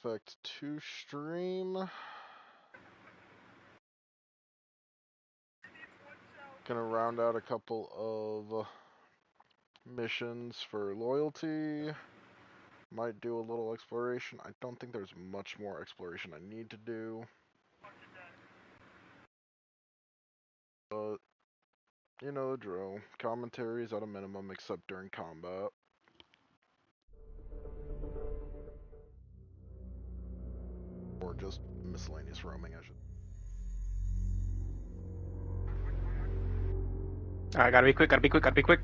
Effect 2 stream. Gonna round out a couple of missions for loyalty. Might do a little exploration. I don't think there's much more exploration I need to do. But, you know the drill. Commentary is at a minimum except during combat. Or just miscellaneous roaming, I should. Alright, gotta be quick, gotta be quick, gotta be quick.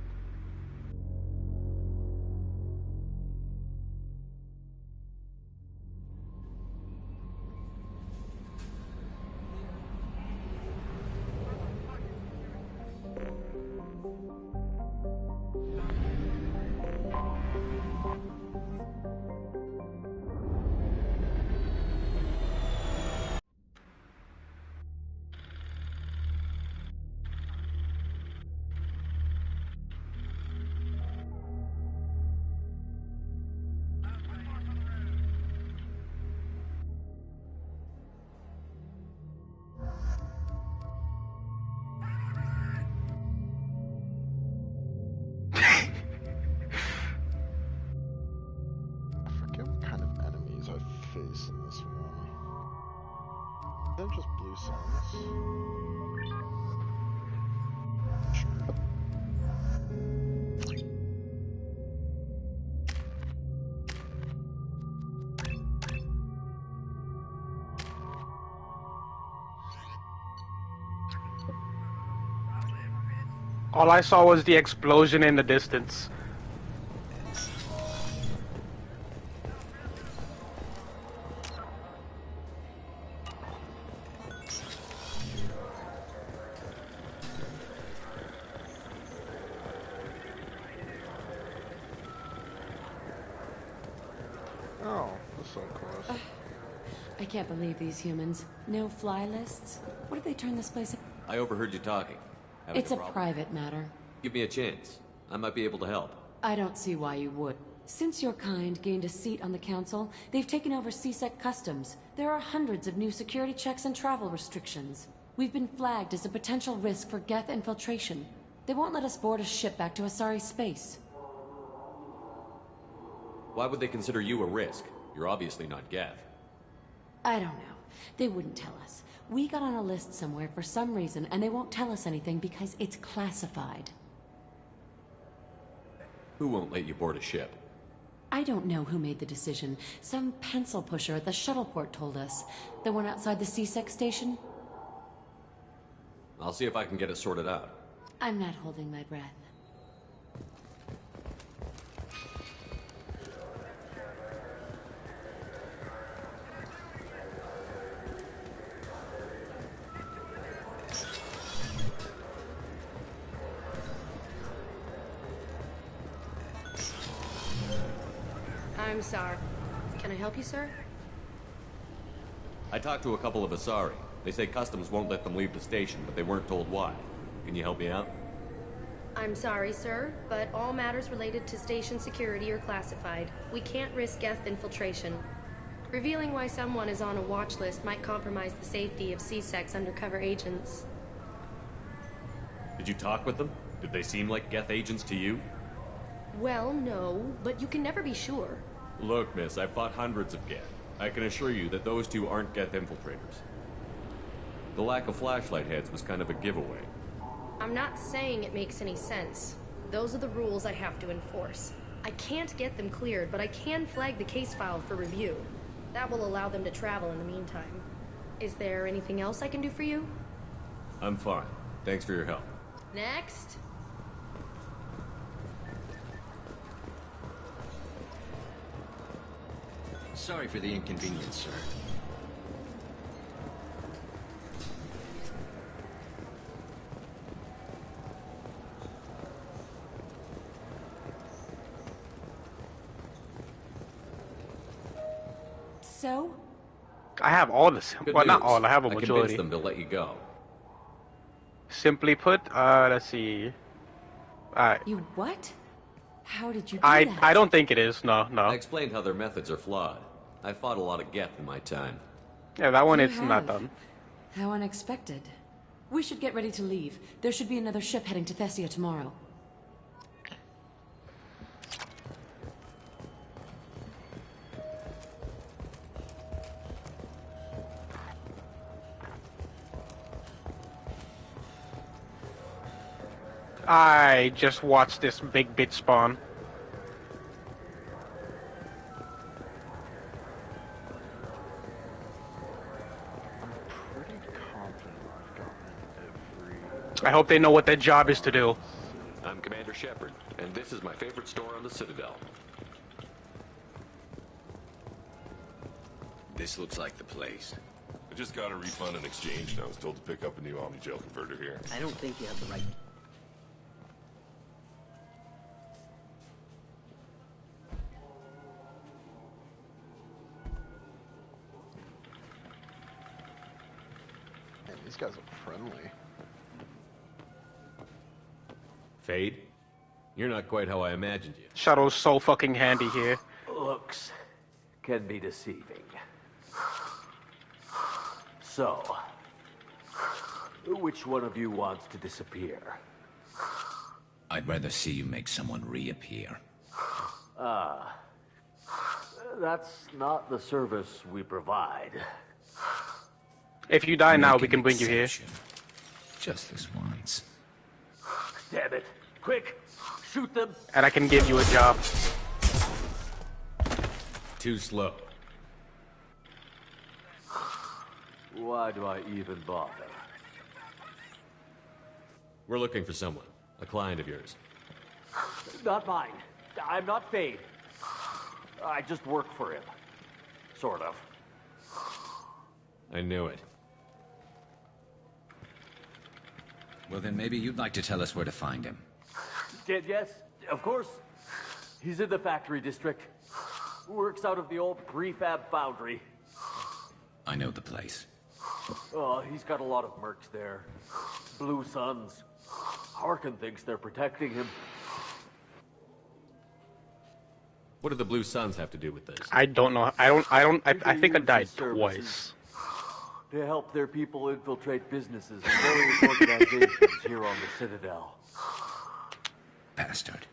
Just blue suns. Sure. All I saw was the explosion in the distance. I can't believe these humans. No fly lists? What if they turn this place... I overheard you talking. It's a private matter. Give me a chance. I might be able to help. I don't see why you would. Since your kind gained a seat on the council, they've taken over C-Sec customs. There are hundreds of new security checks and travel restrictions. We've been flagged as a potential risk for Geth infiltration. They won't let us board a ship back to Asari space. Why would they consider you a risk? You're obviously not Geth. I don't know. They wouldn't tell us. We got on a list somewhere for some reason, and they won't tell us anything because it's classified. Who won't let you board a ship? I don't know who made the decision. Some pencil pusher at the shuttleport told us. The one outside the C-Sec station? I'll see if I can get it sorted out. I'm not holding my breath. I'm sorry. Can I help you, sir? I talked to a couple of Asari. They say customs won't let them leave the station, but they weren't told why. Can you help me out? I'm sorry, sir, but all matters related to station security are classified. We can't risk Geth infiltration. Revealing why someone is on a watch list might compromise the safety of C-Sec's undercover agents. Did you talk with them? Did they seem like Geth agents to you? Well, no, but you can never be sure. Look, miss, I've fought hundreds of Geth. I can assure you that those two aren't Geth infiltrators. The lack of flashlight heads was kind of a giveaway. I'm not saying it makes any sense. Those are the rules I have to enforce. I can't get them cleared, but I can flag the case file for review. That will allow them to travel in the meantime. Is there anything else I can do for you? I'm fine. Thanks for your help. Next. Sorry for the inconvenience, sir. So? I have all this. Good Well, not news. all. I have a I majority. convinced them to let you go. Simply put, let's see. You what? How did you do that? I don't think it is. No, no. I explained how their methods are flawed. I fought a lot of Geth in my time. Yeah, that one You it's not have. done. How unexpected. We should get ready to leave. There should be another ship heading to Thessia tomorrow. I just watched this big bit spawn. I'm pretty confident I've gotten every... I hope they know what their job is to do. I'm Commander Shepard, and this is my favorite store on the Citadel. This looks like the place. I just got a refund in exchange, and I was told to pick up a new Omni-Gel converter here. I don't think you have the right. Man, these guys are friendly. Fade? You're not quite how I imagined you. Shuttle's so fucking handy here. Looks can be deceiving. So, which one of you wants to disappear? I'd rather see you make someone reappear. That's not the service we provide. If you die now, Make we an can bring you here. exception. Just this once. Damn it! Quick, shoot them! And I can give you a job. Too slow. Why do I even bother? We're looking for someone. A client of yours. Not mine. I'm not Fade. I just work for him. Sort of. I knew it. Well, then maybe you'd like to tell us where to find him. Yes, of course. He's in the factory district. Works out of the old prefab foundry. I know the place. Oh, he's got a lot of mercs there. Blue Suns. Harkin thinks they're protecting him. What do the Blue Suns have to do with this? I don't know. I think I They died use his services twice. To help their people infiltrate businesses and various organizations here on the Citadel. Bastard.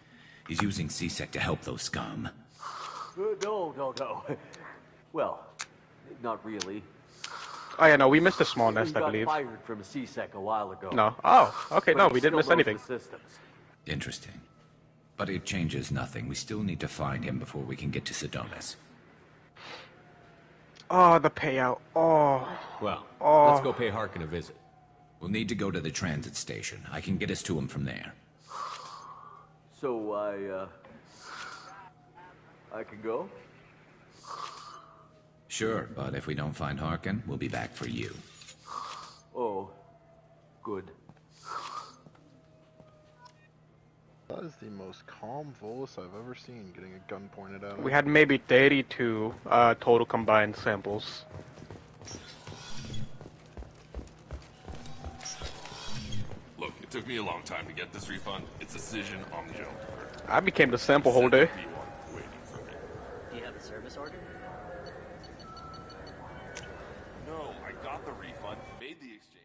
He's using C-Sec to help those scum. No. Well, not really. Oh yeah, no, we missed a small He nest, I got believe. fired from CSEC a while ago. No. Oh, okay, But no, he we didn't still miss knows anything. the systems. Interesting. But it changes nothing. We still need to find him before we can get to Sedonis. Oh, the payout. Oh. Well, Oh. let's go pay Harkin a visit. We'll need to go to the transit station. I can get us to him from there. So I can go? Sure, but if we don't find Harkin, we'll be back for you. Oh, good. That is the most calm Volus I've ever seen getting a gun pointed at him. We had maybe 32 total combined samples. Look, it took me a long time to get this refund. It's a Cision Omni-Gel converter. I became the sample holder. P1 waiting for me. Do you have a service order? No, I got the refund, made the exchange.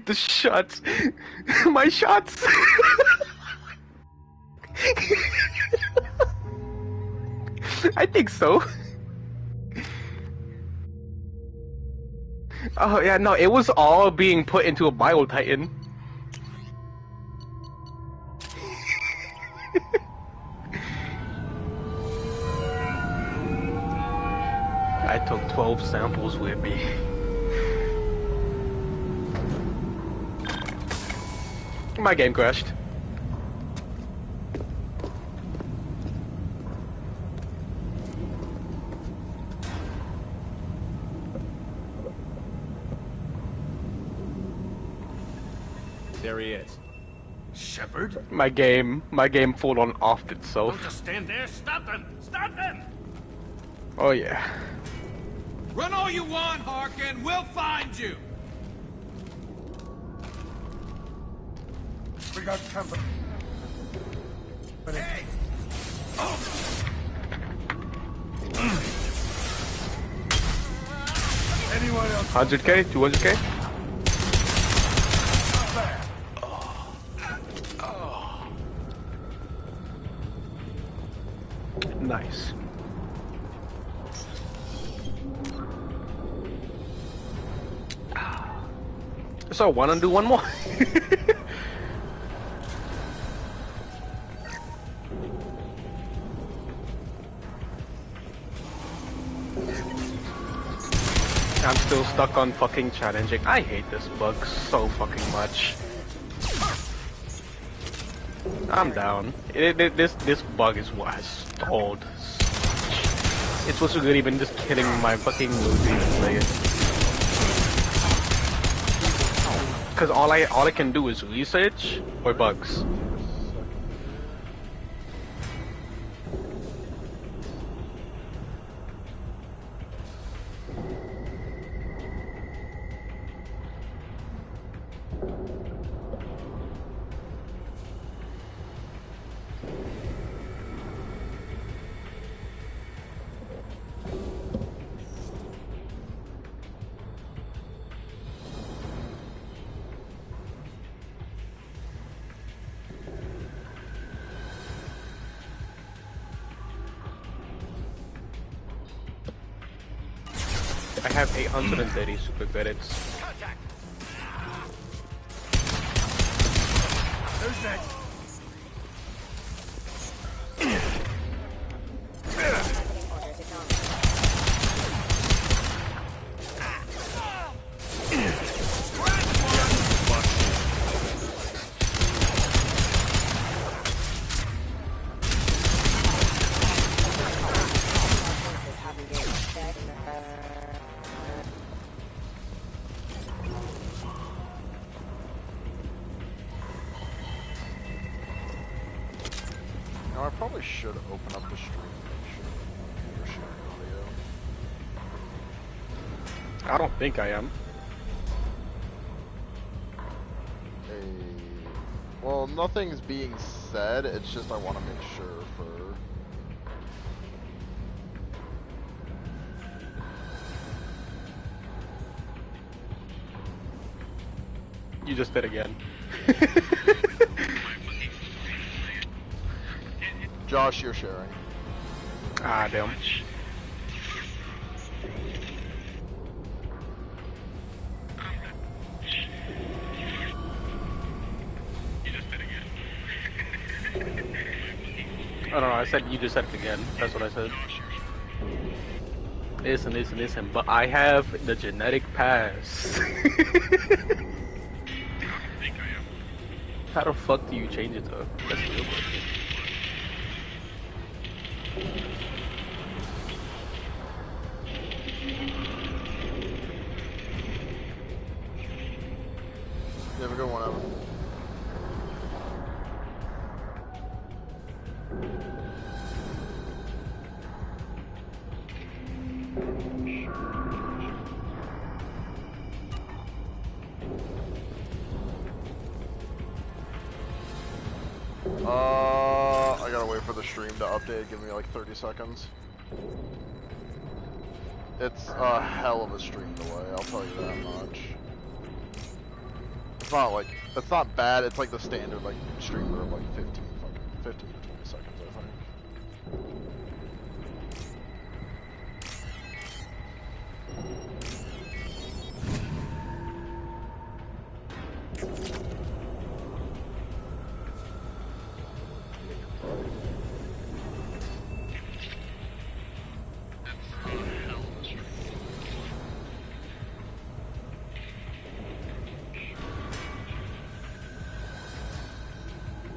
The shots. My shots. I think so. Oh yeah, no, it was all being put into a Bio Titan. I took 12 samples with me. My game crashed. There he is. Shepard? My game full on offed itself. Don't just stand there. Stop them! Stop them! Oh yeah. Run all you want, Harkin. We'll find you. We got company. Hey! Anyone else? 100k, 200k. Nice. So, wanna do one more? I'm still stuck on fucking challenging. I hate this bug so fucking much. I'm down. This bug is what has stalled so much. It's supposed to be even just killing my fucking movie to play it. Cause all I can do is research or bugs. I have 830 super credits. Who's next? No, I probably should open up the stream and make sure you're sharing audio. I don't think I am. Well, nothing's being said, it's just I want to make sure for... You just did again. Josh, you're sharing. Ah, damn. Oh no, I said you just said it again. That's what I said. Listen, but I have the genetic pass. How the fuck do you change it though? That's the real question. You have a good one, Evan. I gotta wait for the stream to update. Give me like 30 seconds. It's a hell of a stream delay, I'll tell you that much. It's not like, it's not bad, it's like the standard like streamer of like 15 to 20 seconds, I think.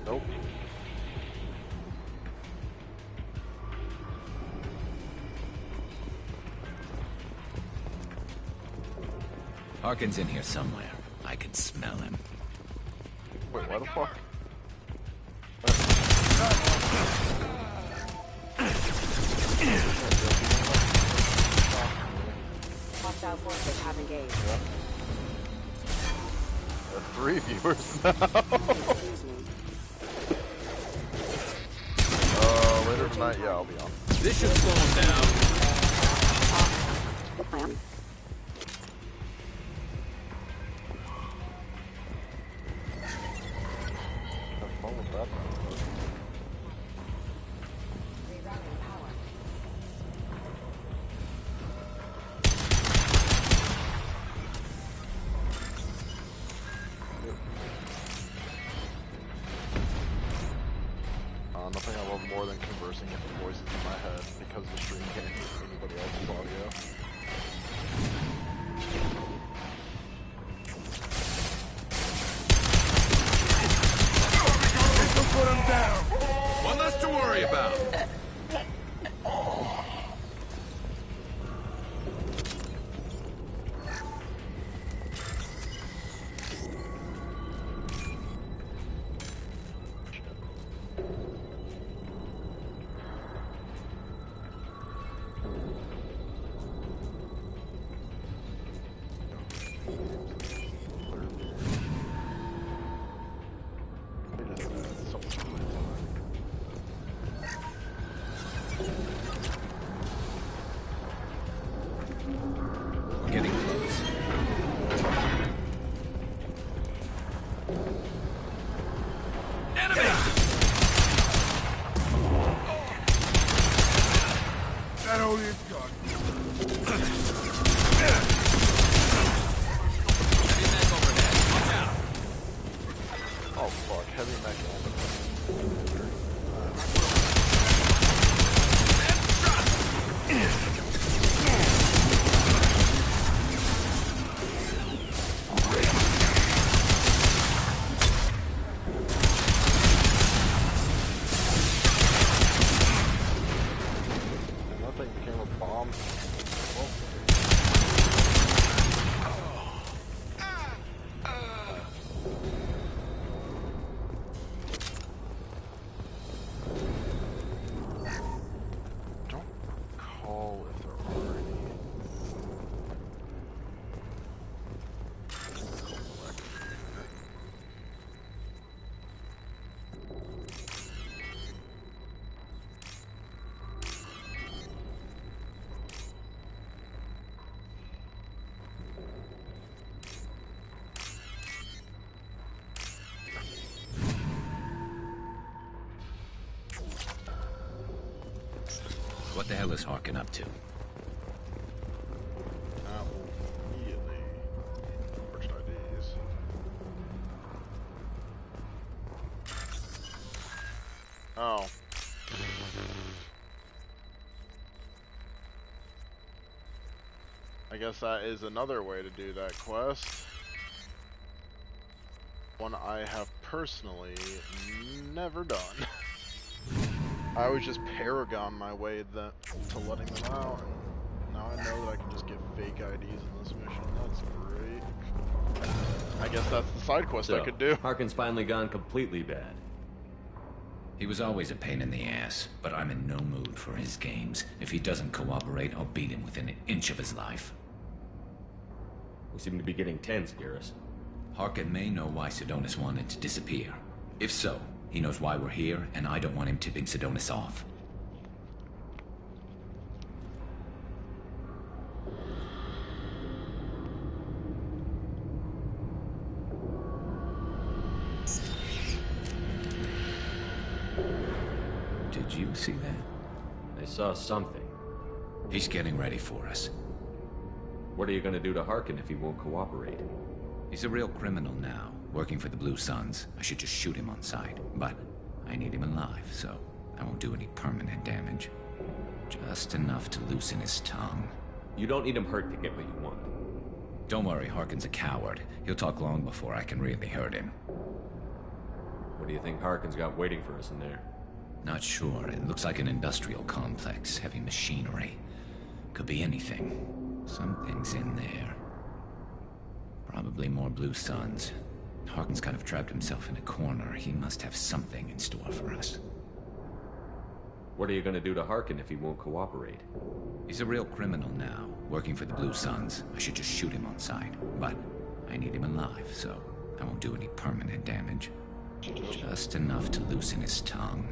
Nope. Harkin's in here somewhere. I can smell him. Wait, why the fuck? Hostile forces have engaged. 3 viewers now. Later tonight, yeah, I'll be on. This should slow him down. Have fun with that. Nothing I love more than conversing with the voices in my head because the stream can't hear anybody else's audio. Put him down! One less to worry about. Getting close. Enemy! That only is gone. Heavy mech overhead. Watch out! Oh fuck, heavy mech overhead. Became a bomb. Don't call if there are any. What the hell is Harkin up to? Immediately. Merged IDs. Oh. I guess that is another way to do that quest. One I have personally never done. I always just Paragon my way to letting them out, and now I know that I can just get fake IDs in this mission. That's great. I guess that's the side quest I could do. Harkin's finally gone completely bad. He was always a pain in the ass, but I'm in no mood for his games. If he doesn't cooperate, I'll beat him within an inch of his life. We seem to be getting tense, Garrus. Harkin may know why Sidonis wanted to disappear. If so, he knows why we're here, and I don't want him tipping Sidonis off. Did you see that? I saw something. He's getting ready for us. What are you gonna do to Harkin if he won't cooperate? He's a real criminal now, working for the Blue Suns. I should just shoot him on sight, but I need him alive, so I won't do any permanent damage. Just enough to loosen his tongue. You don't need him hurt to get what you want. Don't worry, Harkin's a coward. He'll talk long before I can really hurt him. What do you think Harkin's got waiting for us in there? Not sure. It looks like an industrial complex, heavy machinery. Could be anything. Something's in there. Probably more Blue Suns. Harkin's kind of trapped himself in a corner. He must have something in store for us. What are you gonna do to Harkin if he won't cooperate? He's a real criminal now, working for the Blue Suns. I should just shoot him on sight, but I need him alive, so I won't do any permanent damage. Just enough to loosen his tongue.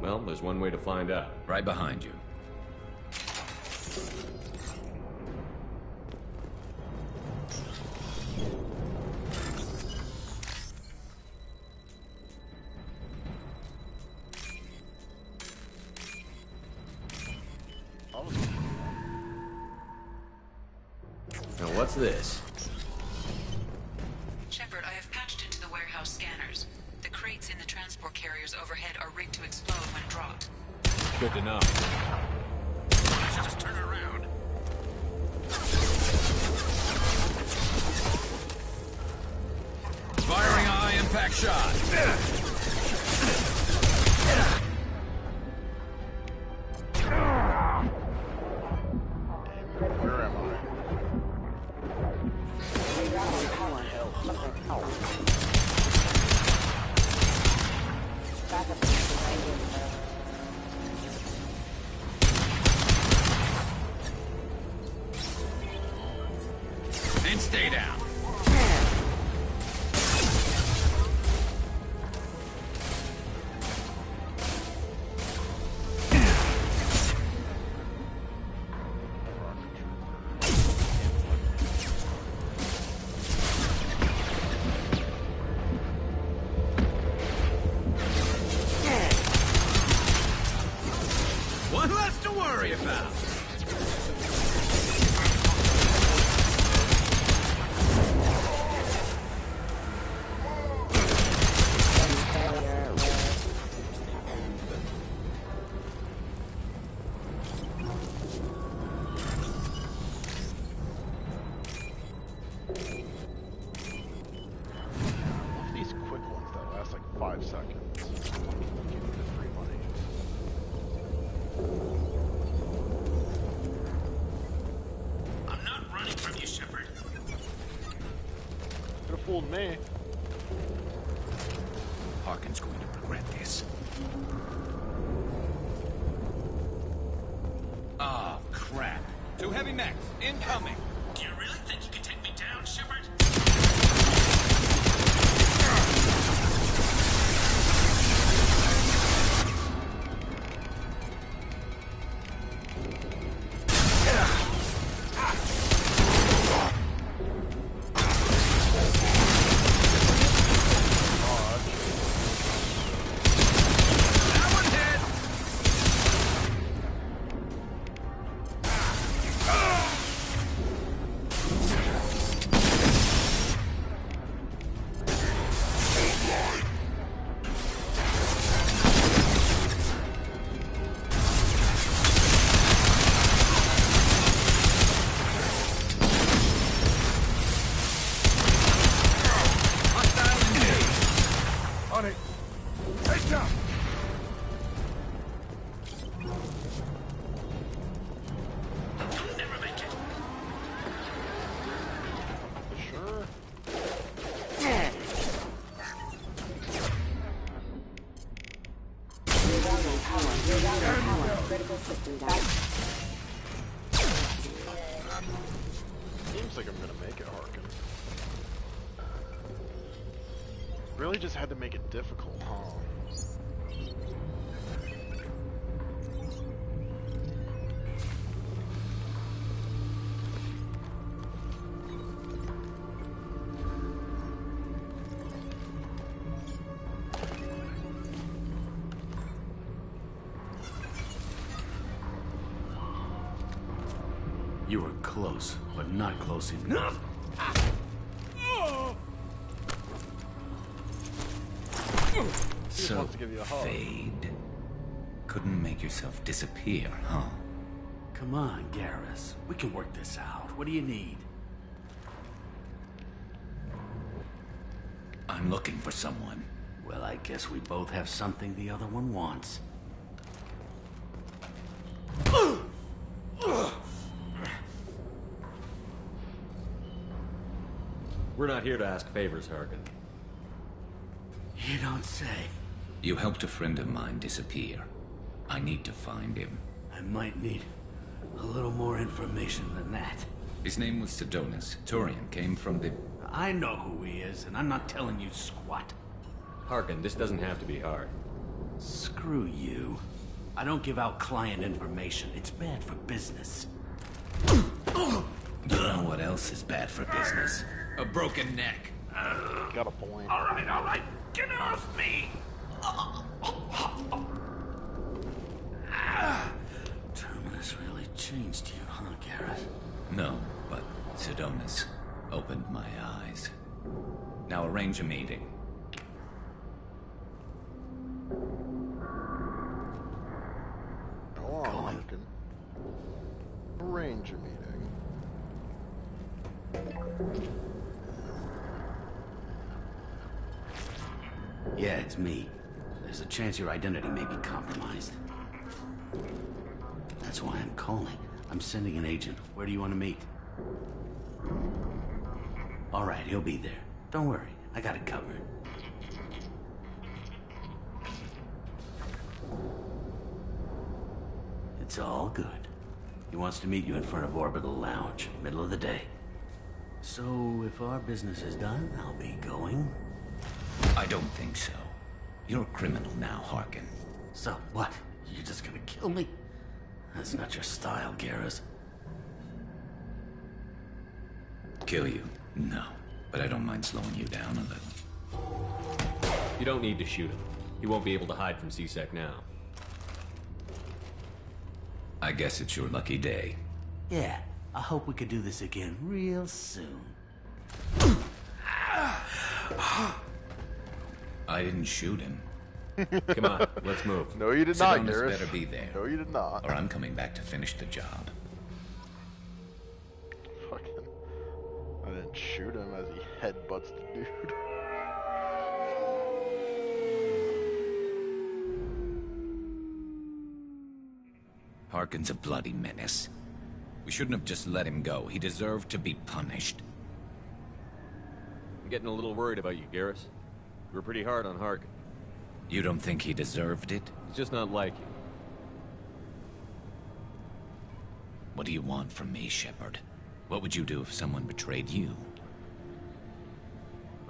Well, there's one way to find out. Right behind you. Now, what's this? Shepard, I have patched into the warehouse scanners. The crates in the transport carriers overhead are rigged to explode when dropped. Good to know. I should just turn it around. Firing a high impact shot. Where am I? And stay down. One less to worry about. These quick ones that last like 5 seconds. Give me the free money. I'm not running from you, Shepard. Could have fooled me. Harkin's going to regret this. Oh, crap. Two heavy mechs, incoming. Do you really think you can take me down, Shepard? That one hit! Hostile engaged. On it. Heads up. You'll never make it. Sure. Seems like I'm gonna make it, Harkin. Really just had to make it difficult, huh? You were close, but not close enough. So, wants to give you a hug. Fade. Couldn't make yourself disappear, huh? Come on, Garrus. We can work this out. What do you need? I'm looking for someone. Well, I guess we both have something the other one wants. We're not here to ask favors, Harkin. You don't say. You helped a friend of mine disappear. I need to find him. I might need A little more information than that. His name was Sidonus. Turian came from the... I know who he is, and I'm not telling you squat. Harkin, this doesn't have to be hard. Screw you. I don't give out client information. It's bad for business. You know what else is bad for business? A broken neck. Got a point. All right. Get off me! Terminus really changed you, huh, Garrus? No, but Sidonus opened my eyes. Now arrange a meeting. Go on, Harkin. Arrange a meeting. Yeah, it's me. There's a chance your identity may be compromised. That's why I'm calling. I'm sending an agent. Where do you want to meet? All right, he'll be there. Don't worry, I got it covered. It's all good. He wants to meet you in front of Orbital Lounge, middle of the day. So, if our business is done, I'll be going. I don't think so. You're a criminal now, Harkin. So, what? You're just gonna kill me? That's not your style, Garrus. Kill you? No. But I don't mind slowing you down a little. You don't need to shoot him. He won't be able to hide from C-Sec now. I guess it's your lucky day. Yeah, I hope we could do this again real soon. I didn't shoot him. Come on, let's move. No, you did not, Sidonus Garrus. better be there. No, you did not. Or I'm coming back to finish the job. Fucking. I didn't shoot him as he headbutts the dude. Harkin's a bloody menace. We shouldn't have just let him go. He deserved to be punished. I'm getting a little worried about you, Garrus. You were pretty hard on Harkin. You don't think he deserved it? He's just not like you. What do you want from me, Shepard? What would you do if someone betrayed you?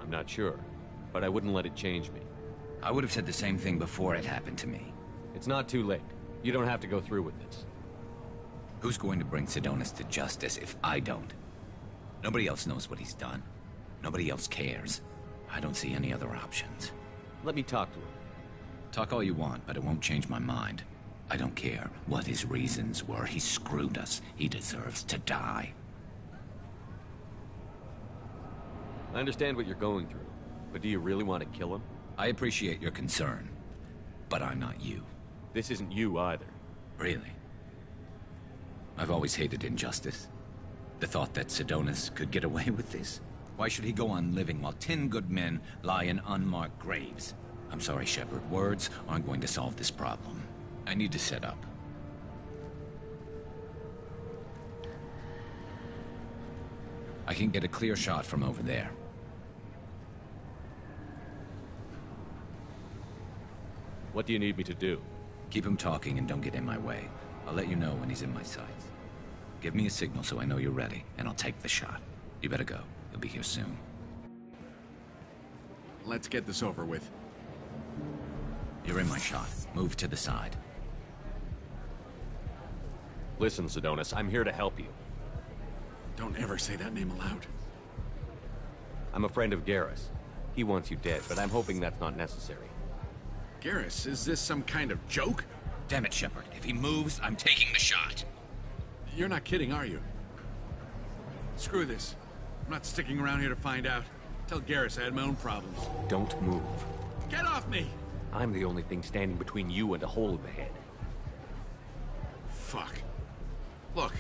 I'm not sure, but I wouldn't let it change me. I would have said the same thing before it happened to me. It's not too late. You don't have to go through with this. Who's going to bring Sidonus to justice if I don't? Nobody else knows what he's done. Nobody else cares. I don't see any other options. Let me talk to him. Talk all you want, but it won't change my mind. I don't care what his reasons were. He screwed us. He deserves to die. I understand what you're going through, but do you really want to kill him? I appreciate your concern, but I'm not you. This isn't you either. Really? I've always hated injustice. The thought that Sidonus could get away with this? Why should he go on living while 10 good men lie in unmarked graves? I'm sorry, Shepard. Words aren't going to solve this problem. I need to set up. I can get a clear shot from over there. What do you need me to do? Keep him talking and don't get in my way. I'll let you know when he's in my sights. Give me a signal so I know you're ready, and I'll take the shot. You better go. He'll be here soon. Let's get this over with. You're in my shot. Move to the side. Listen, Sidonus, I'm here to help you. Don't ever say that name aloud. I'm a friend of Garrus. He wants you dead, but I'm hoping that's not necessary. Garrus, is this some kind of joke? Damn it, Shepard. If he moves, I'm taking the shot. You're not kidding, are you? Screw this. I'm not sticking around here to find out. Tell Garrus I had my own problems. Don't move. Get off me! I'm the only thing standing between you and a hole in the head. Fuck. Look,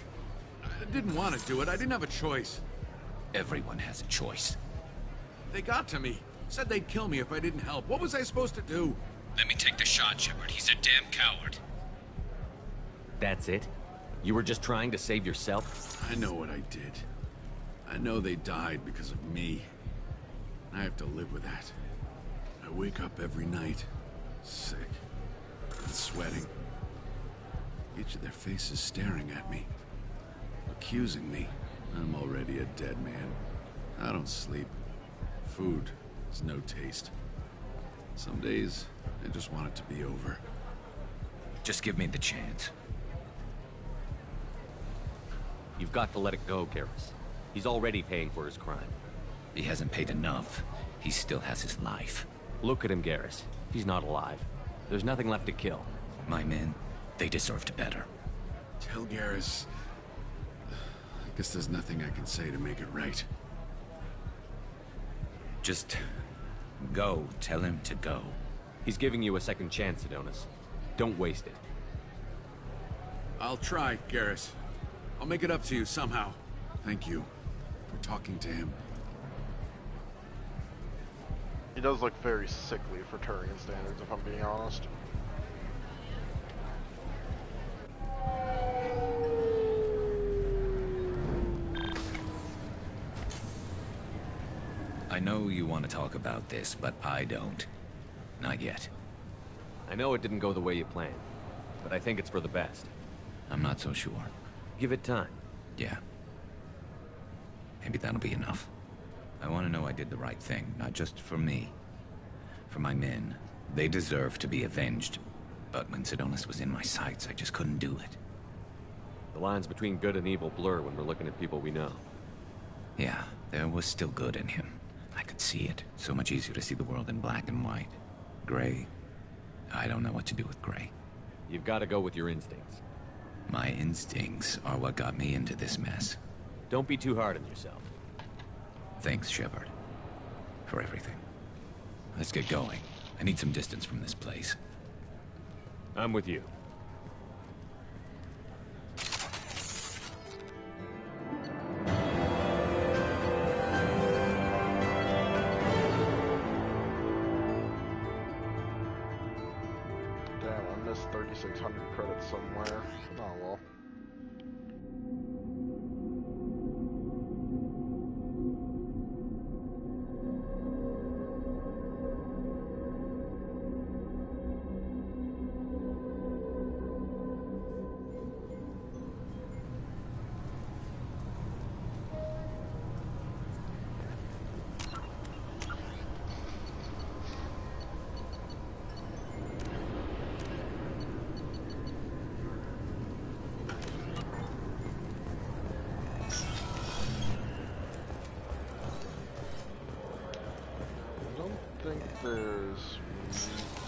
I didn't want to do it. I didn't have a choice. Everyone has a choice. They got to me. Said they'd kill me if I didn't help. What was I supposed to do? Let me take the shot, Shepard. He's a damn coward. That's it? You were just trying to save yourself? I know what I did. I know they died because of me. I have to live with that. I wake up every night, sick, and sweating. Each of their faces staring at me. Accusing me. I'm already a dead man. I don't sleep. Food has no taste. Some days, I just want it to be over. Just give me the chance. You've got to let it go, Garrus. He's already paying for his crime. He hasn't paid enough. He still has his life. Look at him, Garrus. He's not alive. There's nothing left to kill. My men, they deserved better. Tell Garrus... I guess there's nothing I can say to make it right. Just... go. Tell him to go. He's giving you a second chance, Adonis. Don't waste it. I'll try, Garrus. I'll make it up to you somehow. Thank you for talking to him. He does look very sickly for Turian standards, if I'm being honest. I know you want to talk about this, but I don't. Not yet. I know it didn't go the way you planned, but I think it's for the best. I'm not so sure. Give it time. Yeah. Maybe that'll be enough. I want to know I did the right thing, not just for me. For my men. They deserve to be avenged. But when Sidonis was in my sights, I just couldn't do it. The lines between good and evil blur when we're looking at people we know. Yeah, there was still good in him. I could see it. So much easier to see the world in black and white. Gray? I don't know what to do with Gray. You've got to go with your instincts. My instincts are what got me into this mess. Don't be too hard on yourself. Thanks, Shepard. For everything. Let's get going. I need some distance from this place. I'm with you. Damn, I missed 3,600 credits somewhere. Oh well.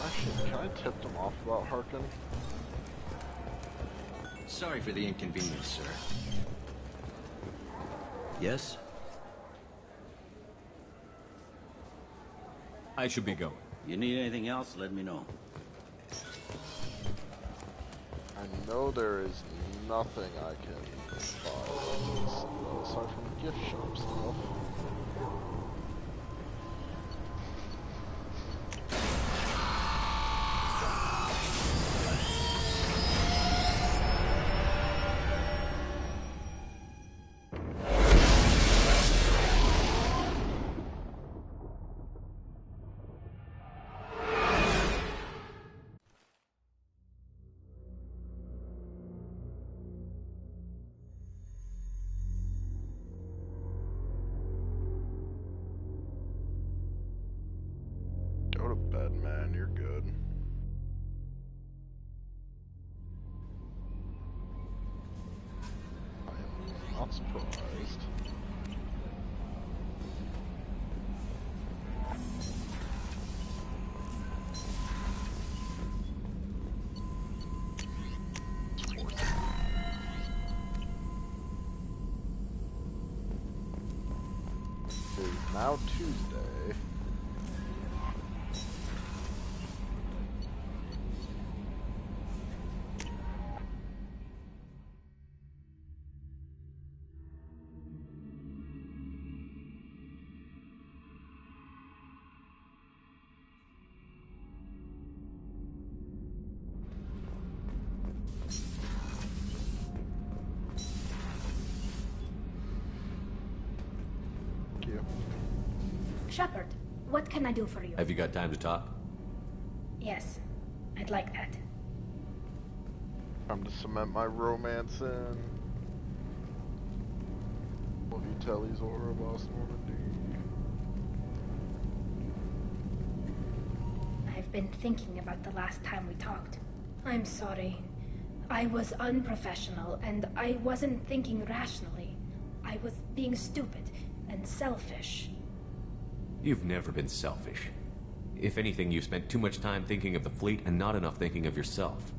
Actually, can I tip them off about Harkin? Sorry for the inconvenience, sir. Yes? I should be going. You need anything else, let me know. I know there is nothing I can buy aside from gift shop stuff. Go to bed, man. You're good. I am not surprised. It is now Tuesday. Shepard, what can I do for you? Have you got time to talk? Yes, I'd like that. Time to cement my romance in. Vitelli's Ouroboros Normandy. I've been thinking about the last time we talked. I'm sorry. I was unprofessional, and I wasn't thinking rationally. I was being stupid and selfish. You've never been selfish. If anything, you spent too much time thinking of the fleet and not enough thinking of yourself.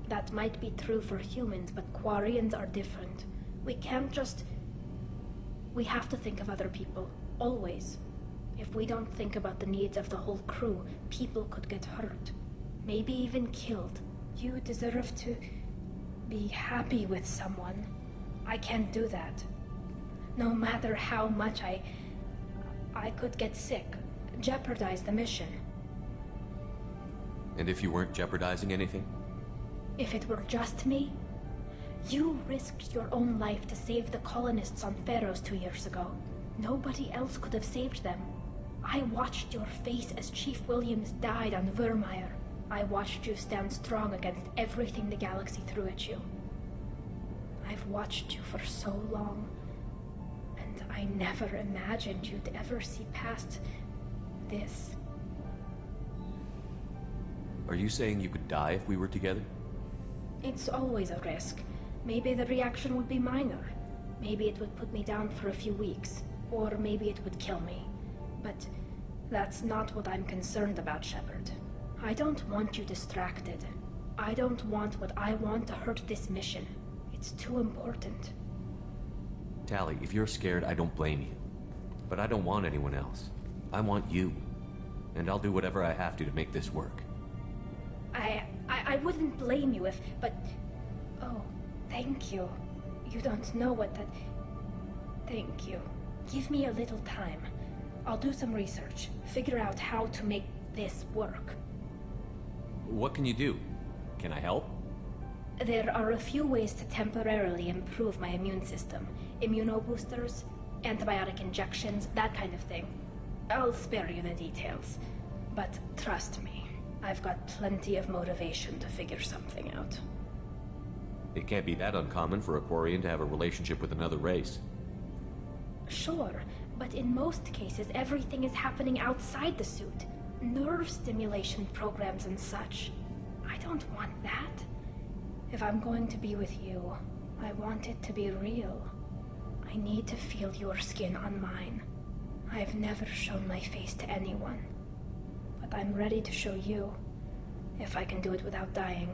That might be true for humans, but Quarians are different. We can't just... We have to think of other people, always. If we don't think about the needs of the whole crew, people could get hurt. Maybe even killed. You deserve to be happy with someone. I can't do that. No matter how much I could get sick, jeopardize the mission. And if you weren't jeopardizing anything? If it were just me? You risked your own life to save the colonists on Pharos 2 years ago. Nobody else could have saved them. I watched your face as Chief Williams died on Vermeer. I watched you stand strong against everything the galaxy threw at you. I've watched you for so long, and I never imagined you'd ever see past this. Are you saying you could die if we were together? It's always a risk. Maybe the reaction would be minor. Maybe it would put me down for a few weeks. Or maybe it would kill me. But that's not what I'm concerned about, Shepard. I don't want you distracted. I don't want what I want to hurt this mission. It's too important. Tali, if you're scared, I don't blame you. But I don't want anyone else. I want you. And I'll do whatever I have to make this work. I wouldn't blame you if... But... Oh, thank you. You don't know what that... Thank you. Give me a little time. I'll do some research. Figure out how to make this work. What can you do? Can I help? There are a few ways to temporarily improve my immune system. Immunoboosters, antibiotic injections, that kind of thing. I'll spare you the details. But trust me, I've got plenty of motivation to figure something out. It can't be that uncommon for a Quarian to have a relationship with another race. Sure, but in most cases everything is happening outside the suit. Nerve stimulation programs and such. I don't want that. If I'm going to be with you, I want it to be real. I need to feel your skin on mine. I've never shown my face to anyone. But I'm ready to show you, if I can do it without dying.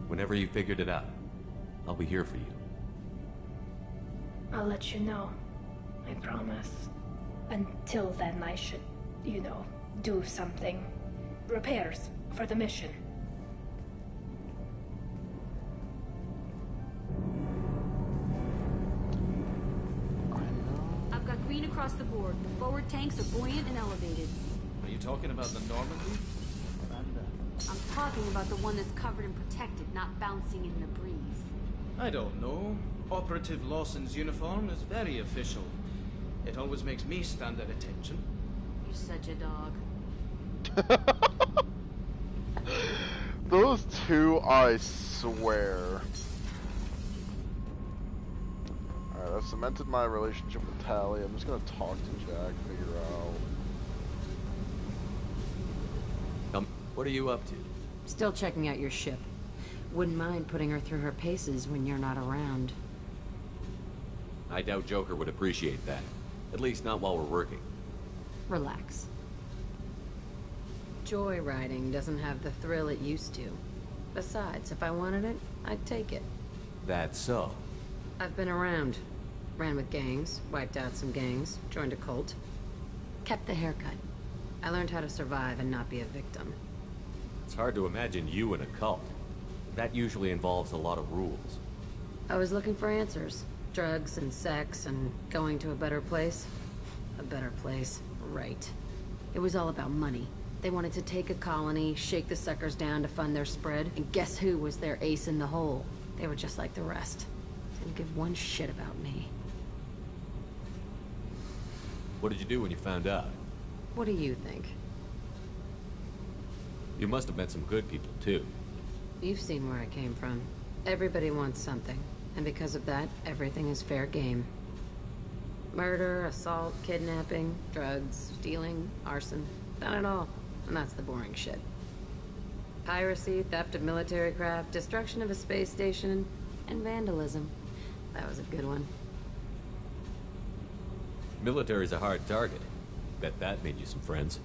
Whenever you figured it out, I'll be here for you. I'll let you know. I promise. Until then, I should, do something. Repairs for the mission. I've got green across the board. The forward tanks are buoyant and elevated. Are you talking about the Normandy? I'm talking about the one that's covered and protected, not bouncing in the breeze. I don't know. Operative Lawson's uniform is very official. It always makes me stand at attention. You're such a dog. Those two, I swear. Alright, I've cemented my relationship with Tali. I'm just gonna talk to Jack, figure out. What are you up to? Still checking out your ship. Wouldn't mind putting her through her paces when you're not around. I doubt Joker would appreciate that. At least not while we're working. Relax. Joyriding doesn't have the thrill it used to. Besides, if I wanted it, I'd take it. That's so. I've been around. Ran with gangs, wiped out some gangs, joined a cult. Kept the haircut. I learned how to survive and not be a victim. It's hard to imagine you in a cult. That usually involves a lot of rules. I was looking for answers. Drugs and sex and going to a better place. A better place, right. It was all about money. They wanted to take a colony, shake the suckers down to fund their spread, and guess who was their ace in the hole? They were just like the rest. Didn't give one shit about me. What did you do when you found out? What do you think? You must have met some good people, too. You've seen where I came from. Everybody wants something, and because of that, everything is fair game. Murder, assault, kidnapping, drugs, stealing, arson. Done it all. And that's the boring shit. Piracy, theft of military craft, destruction of a space station, and vandalism. That was a good one. Military's a hard target. Bet that made you some friends.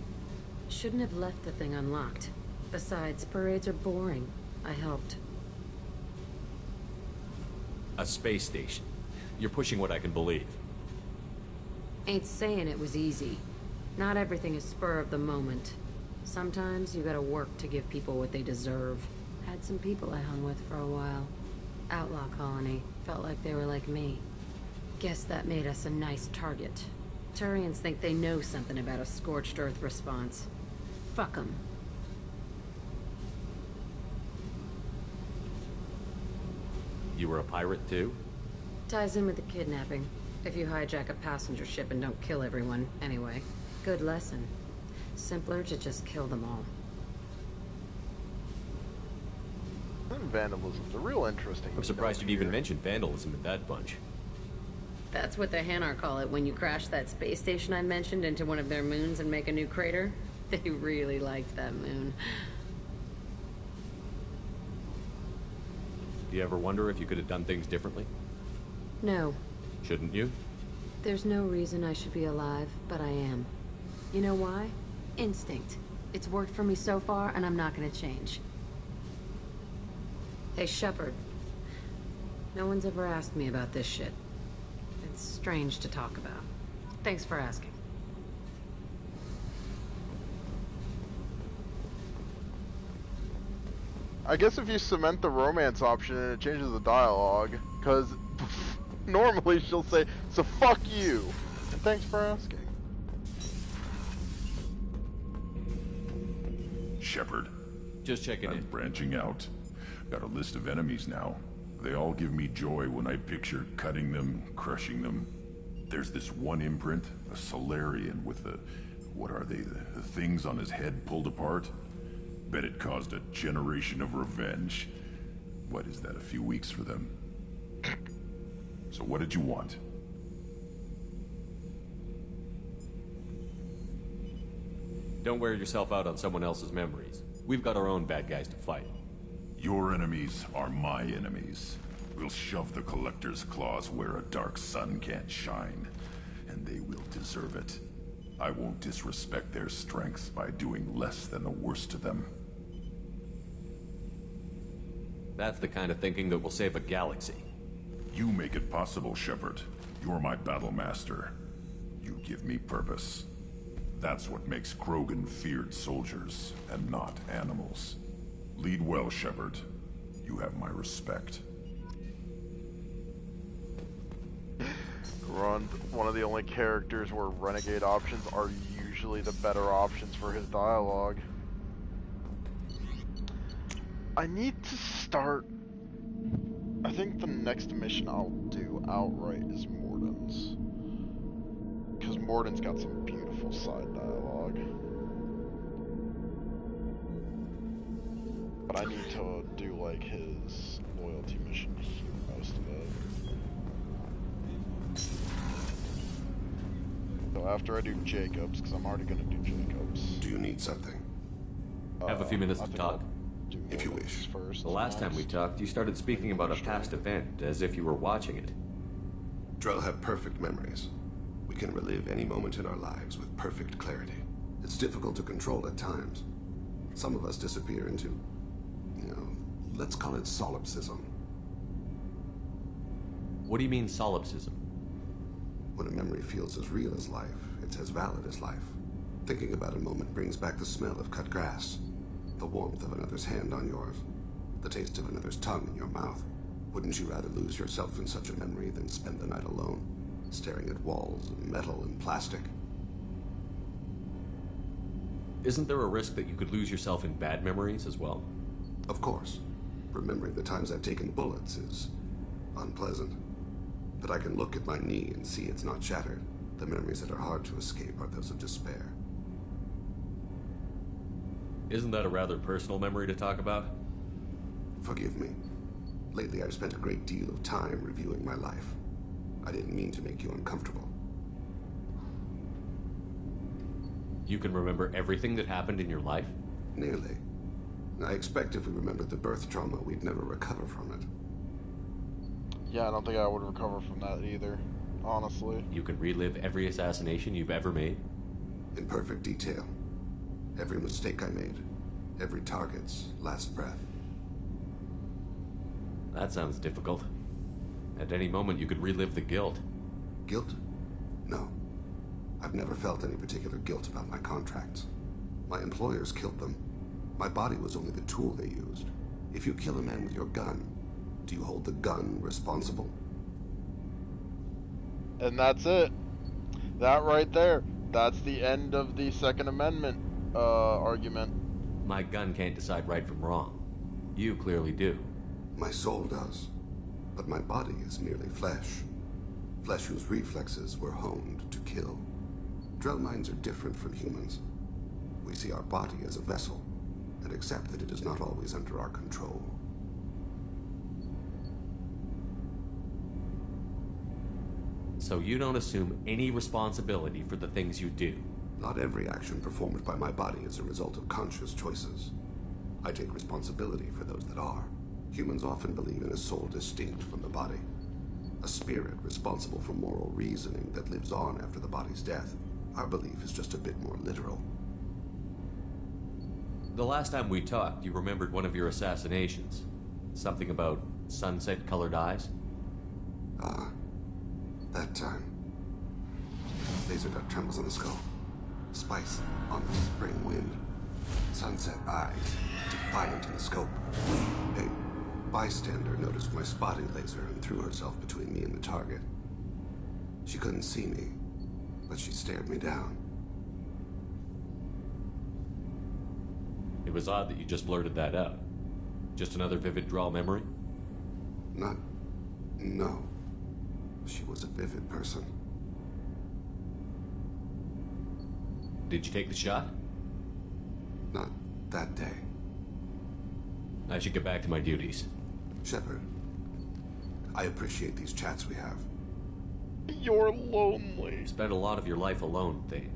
Shouldn't have left the thing unlocked. Besides, parades are boring. I helped. A space station. You're pushing what I can believe. Ain't saying it was easy. Not everything is spur of the moment. Sometimes you gotta work to give people what they deserve. Had some people I hung with for a while. Outlaw colony. Felt like they were like me. Guess that made us a nice target. Turians think they know something about a scorched earth response. Fuck 'em. You were a pirate, too? Ties in with the kidnapping. If you hijack a passenger ship and don't kill everyone, anyway. Good lesson. Simpler to just kill them all. Vandalism's a real interesting. I'm surprised you'd even mention vandalism in that bunch. That's what the Hanar call it when you crash that space station I mentioned into one of their moons and make a new crater. They really liked that moon. Do you ever wonder if you could have done things differently? No. Shouldn't you? There's no reason I should be alive, but I am. You know why? Instinct. It's worked for me so far, and I'm not gonna change. Hey, Shepard. No one's ever asked me about this shit. It's strange to talk about. Thanks for asking. I guess if you cement the romance option and it changes the dialogue, because normally she'll say, so fuck you, and thanks for asking. Shepard. Just checking in. Branching out. Got a list of enemies now. They all give me joy when I picture cutting them, crushing them. There's this one imprint, a Solarian with the... what are they? The things on his head pulled apart? Bet it caused a generation of revenge. What is that, a few weeks for them? So what did you want? Don't wear yourself out on someone else's memories. We've got our own bad guys to fight. Your enemies are my enemies. We'll shove the Collector's claws where a dark sun can't shine, and they will deserve it. I won't disrespect their strengths by doing less than the worst to them. That's the kind of thinking that will save a galaxy. You make it possible, Shepard. You're my battle master. You give me purpose. That's what makes Krogan feared soldiers, and not animals. Lead well, Shepard. You have my respect. One of the only characters where renegade options are usually the better options for his dialogue. I need to start... I think the next mission I'll do outright is Morden's. Because Morden's got some beautiful side dialogue. But I need to do like his loyalty mission to hear most of it. So after I do Jacobs, because I'm already going to do Jacobs. Do you need something? Have a few minutes to talk. If you wish. First, the last time we talked, you started speaking about a past event, as if you were watching it. Drell have perfect memories. We can relive any moment in our lives with perfect clarity. It's difficult to control at times. Some of us disappear into, you know, let's call it solipsism. What do you mean, solipsism? When a memory feels as real as life, it's as valid as life. Thinking about a moment brings back the smell of cut grass, the warmth of another's hand on yours, the taste of another's tongue in your mouth. Wouldn't you rather lose yourself in such a memory than spend the night alone, staring at walls of metal and plastic? Isn't there a risk that you could lose yourself in bad memories as well? Of course. Remembering the times I've taken bullets is unpleasant. But I can look at my knee and see it's not shattered. The memories that are hard to escape are those of despair. Isn't that a rather personal memory to talk about? Forgive me. Lately, I've spent a great deal of time reviewing my life. I didn't mean to make you uncomfortable. You can remember everything that happened in your life? Nearly. I expect if we remembered the birth trauma, we'd never recover from it. Yeah, I don't think I would recover from that either, honestly. You can relive every assassination you've ever made? In perfect detail. Every mistake I made. Every target's last breath. That sounds difficult. At any moment, you could relive the guilt. Guilt? No. I've never felt any particular guilt about my contracts. My employers killed them. My body was only the tool they used. If you kill a man with your gun, do you hold the gun responsible? And that's it. That right there. That's the end of the Second Amendment argument. My gun can't decide right from wrong. You clearly do. My soul does. But my body is merely flesh. Flesh whose reflexes were honed to kill. Drell minds are different from humans. We see our body as a vessel, and accept that it is not always under our control. So you don't assume any responsibility for the things you do? Not every action performed by my body is a result of conscious choices. I take responsibility for those that are. Humans often believe in a soul distinct from the body. A spirit responsible for moral reasoning that lives on after the body's death. Our belief is just a bit more literal. The last time we talked, you remembered one of your assassinations. Something about sunset-colored eyes? That time. Laser dot trembles on the skull. Spice on the spring wind. Sunset eyes, defiant in the scope. A bystander noticed my spotting laser and threw herself between me and the target. She couldn't see me, but she stared me down. It was odd that you just blurted that out. Just another vivid Drell memory? No. She was a vivid person. Did you take the shot? Not that day. I should get back to my duties. Shepard, I appreciate these chats we have. You're lonely. Spent a lot of your life alone, Thane.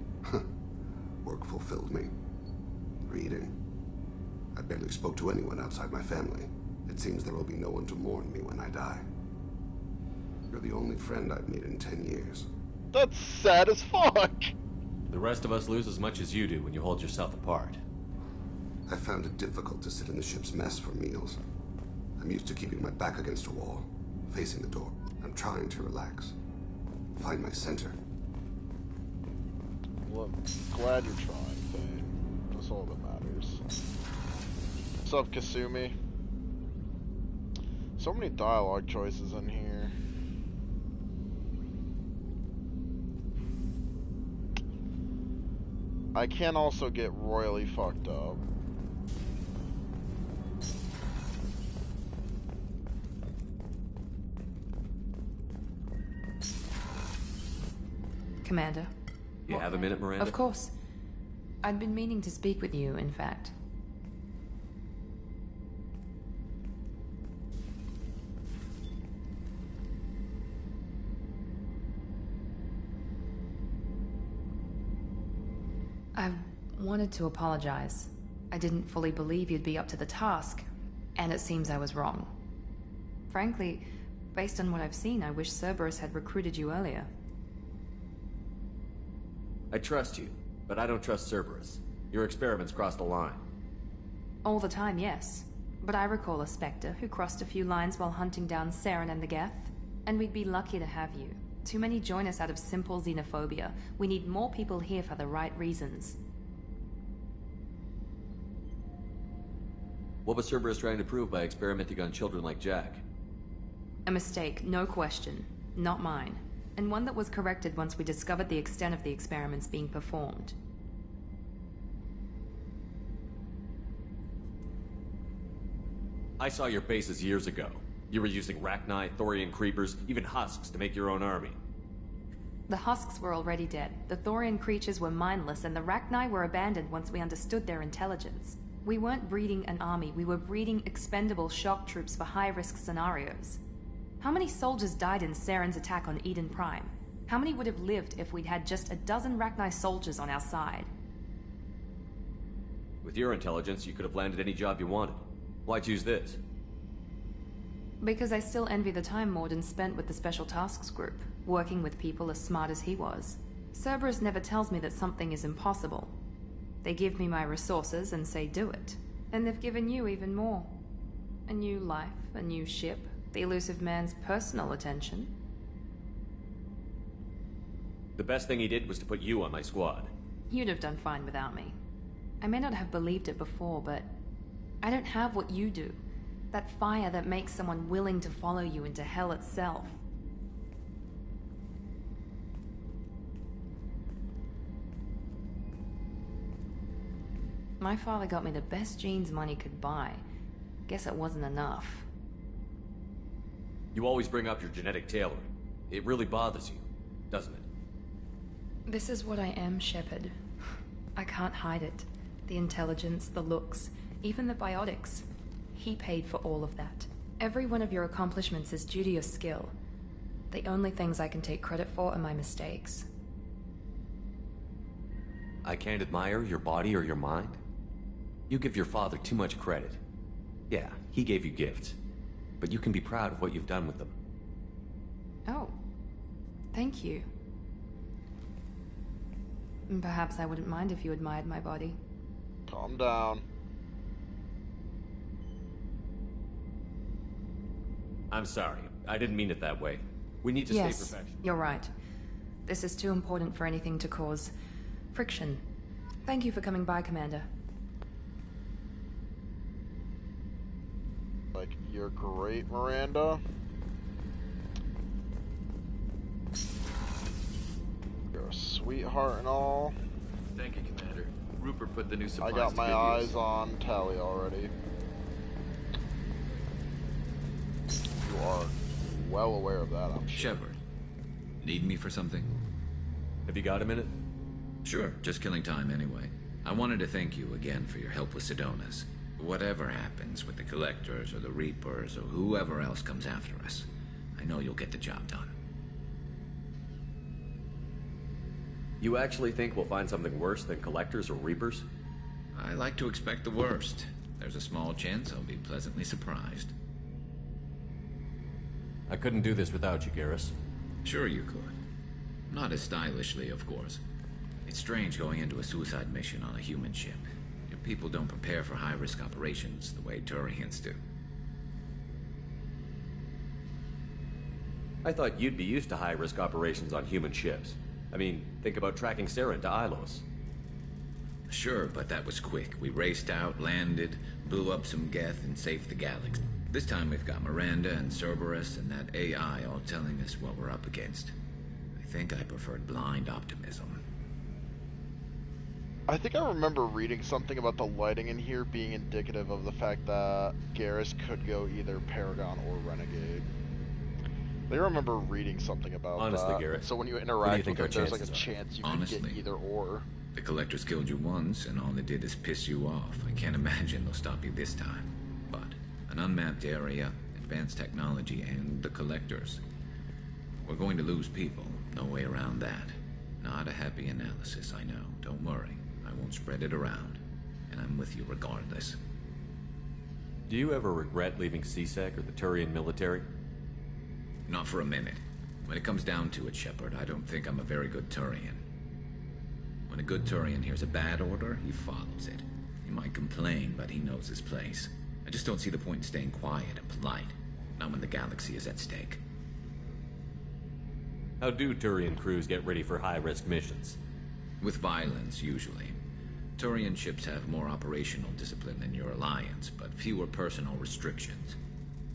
Work fulfilled me. Reading. I barely spoke to anyone outside my family. It seems there will be no one to mourn me when I die. You're the only friend I've made in 10 years. That's sad as fuck! The rest of us lose as much as you do when you hold yourself apart. I found it difficult to sit in the ship's mess for meals. I'm used to keeping my back against a wall, facing the door. I'm trying to relax. Find my center. Well, I'm glad you're trying, Thane. That's all that matters. What's up, Kasumi? So many dialogue choices in here. I can also get royally fucked up. Commander. You have a minute, Miranda? Of course. I'd been meaning to speak with you, in fact. I wanted to apologize. I didn't fully believe you'd be up to the task, and it seems I was wrong. Frankly, based on what I've seen, I wish Cerberus had recruited you earlier. I trust you, but I don't trust Cerberus. Your experiments crossed the line. All the time, yes. But I recall a Spectre who crossed a few lines while hunting down Saren and the Geth. And we'd be lucky to have you. Too many join us out of simple xenophobia. We need more people here for the right reasons. What was Cerberus trying to prove by experimenting on children like Jack? A mistake, no question. Not mine. And one that was corrected once we discovered the extent of the experiments being performed. I saw your bases years ago. You were using Rachni, Thorian creepers, even husks to make your own army. The husks were already dead. The Thorian creatures were mindless, and the Rachni were abandoned once we understood their intelligence. We weren't breeding an army, we were breeding expendable shock troops for high-risk scenarios. How many soldiers died in Saren's attack on Eden Prime? How many would have lived if we'd had just a dozen Rachni soldiers on our side? With your intelligence, you could have landed any job you wanted. Why choose this? Because I still envy the time Morden spent with the Special Tasks Group, working with people as smart as he was. Cerberus never tells me that something is impossible. They give me my resources and say do it. And they've given you even more. A new life, a new ship, the elusive man's personal attention. The best thing he did was to put you on my squad. You'd have done fine without me. I may not have believed it before, but I don't have what you do. That fire that makes someone willing to follow you into hell itself. My father got me the best jeans money could buy. Guess it wasn't enough. You always bring up your genetic tailoring. It really bothers you, doesn't it? This is what I am, Shepard. I can't hide it. The intelligence, the looks, even the biotics. He paid for all of that. Every one of your accomplishments is due to your skill. The only things I can take credit for are my mistakes. I can't admire your body or your mind? You give your father too much credit. Yeah, he gave you gifts. But you can be proud of what you've done with them. Oh. Thank you. Perhaps I wouldn't mind if you admired my body. Calm down. I'm sorry. I didn't mean it that way. We need to stay professional. You're right. This is too important for anything to cause friction. Thank you for coming by, Commander. Like, you're great, Miranda. You're a sweetheart and all. Thank you, Commander. Rupert put the new supplies I got to my good eyes use. on Tali already. You are well aware of that, I'm sure. Shepard, need me for something? Have you got a minute? Sure, just killing time anyway. I wanted to thank you again for your help with Sidonis. Whatever happens with the Collectors or the Reapers or whoever else comes after us, I know you'll get the job done. You actually think we'll find something worse than Collectors or Reapers? I like to expect the worst. There's a small chance I'll be pleasantly surprised. I couldn't do this without you, Garrus. Sure you could. Not as stylishly, of course. It's strange going into a suicide mission on a human ship. Your people don't prepare for high-risk operations the way Turians do. I thought you'd be used to high-risk operations on human ships. I mean, think about tracking Saren to Ilos. Sure, but that was quick. We raced out, landed, blew up some Geth, and saved the galaxy. This time we've got Miranda and Cerberus and that AI all telling us what we're up against. I think I preferred blind optimism. I think I remember reading something about the lighting in here being indicative of the fact that Garrus could go either Paragon or Renegade. I remember reading something about Honestly, that. Garrus, So when you what do you interact think with it, our there's like a chances are? chance you Honestly, could get either or. The Collectors killed you once, and all they did is piss you off. I can't imagine they'll stop you this time. But an unmapped area, advanced technology, and the Collectors. We're going to lose people. No way around that. Not a happy analysis, I know. Don't worry. I won't spread it around. And I'm with you regardless. Do you ever regret leaving CSEC or the Turian military? Not for a minute. When it comes down to it, Shepard, I don't think I'm a very good Turian. When a good Turian hears a bad order, he follows it. He might complain, but he knows his place. I just don't see the point in staying quiet and polite. Not when the galaxy is at stake. How do Turian crews get ready for high-risk missions? With violence, usually. Turian ships have more operational discipline than your alliance, but fewer personal restrictions.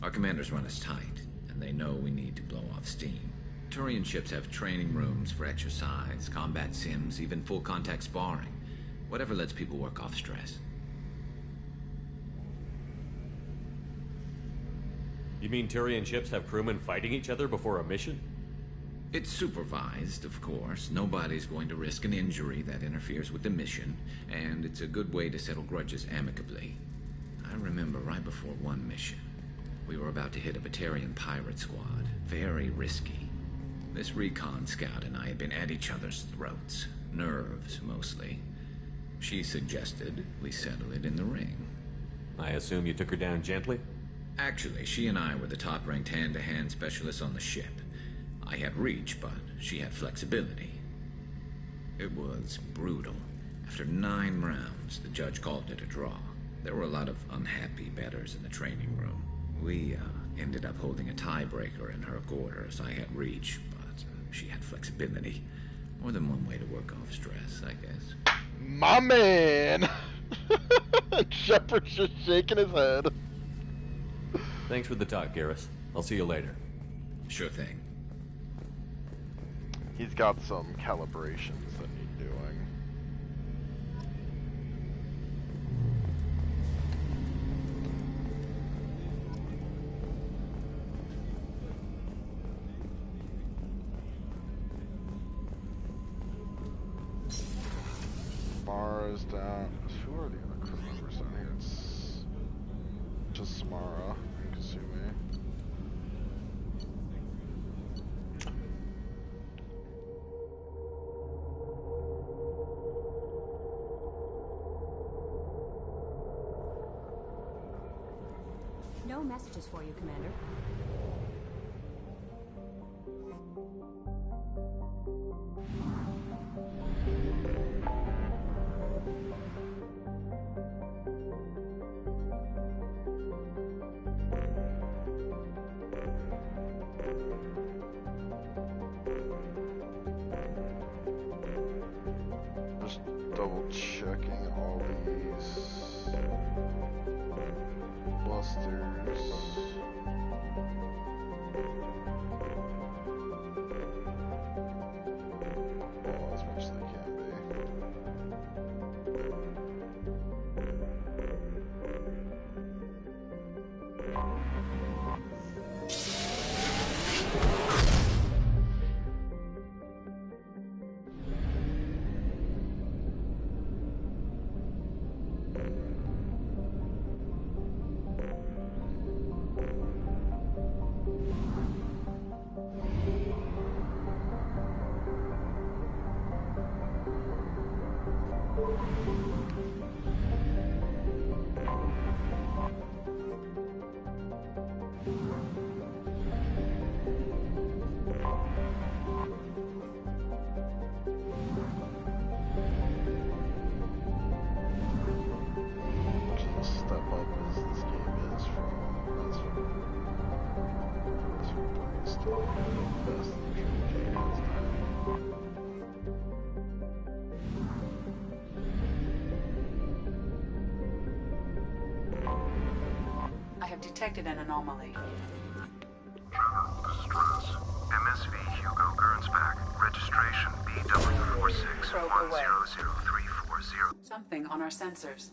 Our commanders run us tight, and they know we need to blow off steam. Turian ships have training rooms for exercise, combat sims, even full-contact sparring. Whatever lets people work off stress. You mean Turian ships have crewmen fighting each other before a mission? It's supervised, of course. Nobody's going to risk an injury that interferes with the mission, and it's a good way to settle grudges amicably. I remember right before one mission, we were about to hit a Batarian pirate squad. Very risky. This recon scout and I had been at each other's throats. Nerves, mostly. She suggested we settle it in the ring. I assume you took her down gently? Actually, she and I were the top-ranked hand-to-hand specialists on the ship. I had reach, but she had flexibility. It was brutal. After 9 rounds, the judge called it a draw. There were a lot of unhappy bettors in the training room. We ended up holding a tiebreaker in her quarters. I had reach, but she had flexibility. More than one way to work off stress, I guess. My man! Shepard's just shaking his head. Thanks for the talk, Garrus. I'll see you later. Sure thing. He's got some calibrations that need doing. Samara's down. Who are the other crew members down here? It's just Samara and Kasumi. No messages for you, Commander. Just double checking all these busters. Well, as much as they can be. Detected an anomaly. Distress. MSV Hugo Gernsback. Registration BW46100340. Something on our sensors.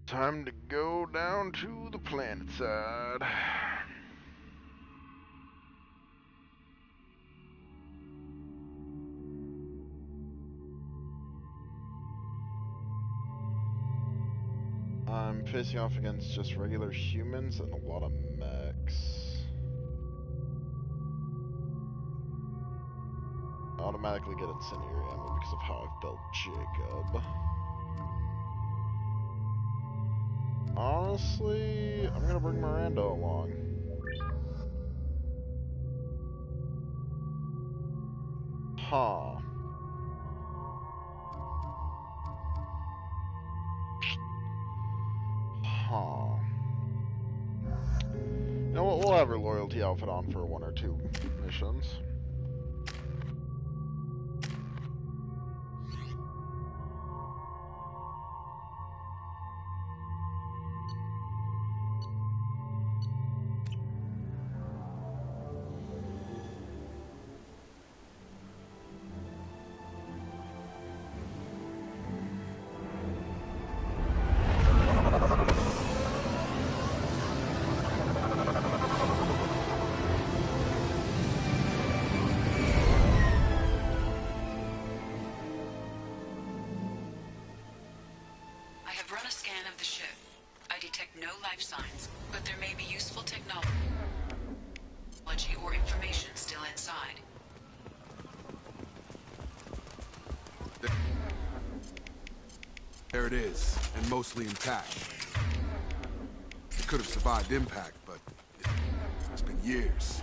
Time to go down to the planet side. I'm facing off against just regular humans and a lot of mechs. I automatically get incendiary ammo because of how I've built Jacob. Honestly, I'm gonna bring Miranda along. Huh. Huh. You know what, we'll have her loyalty outfit on for 1 or 2 missions. detect no life signs, but there may be useful technology or information still inside. There it is, and mostly intact. It could have survived impact, but it's been years.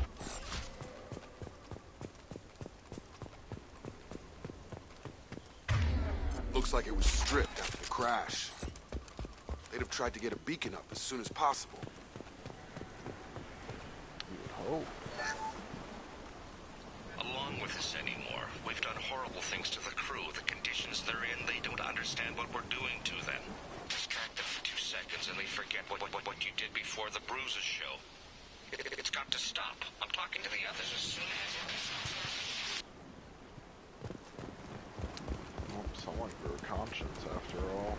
Looks like it was stripped after the crash. They'd have tried to get a beacon up as soon as possible. You would hope. Along with this anymore, we've done horrible things to the crew. The conditions they're in, they don't understand what we're doing to them. Distract them for 2 seconds and they forget what you did before the bruises show. It's got to stop. I'm talking to the others as soon as... Well, someone grew a conscience after all.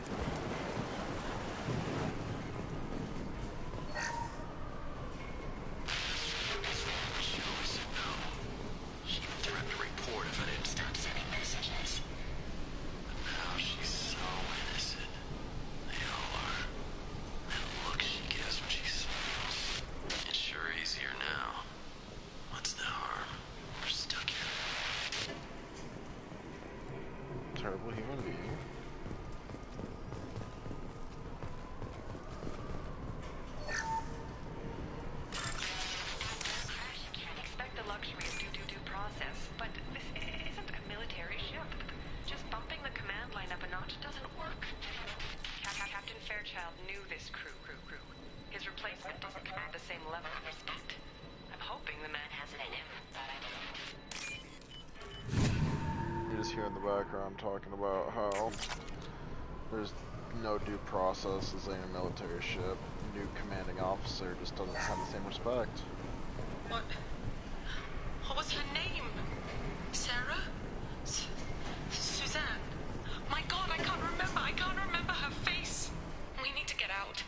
Terrible human being. Can't expect the luxury of due process, but this isn't a military ship. Just bumping the command line up a notch doesn't work. Captain Fairchild knew this crew. His replacement doesn't command the same level of respect. I'm hoping the man has it in him. You just hear in the background talking about how there's no due process as in a military ship. New commanding officer just doesn't have the same respect. What was her name? Sarah? Suzanne? My God, I can't remember her face. We need to get out.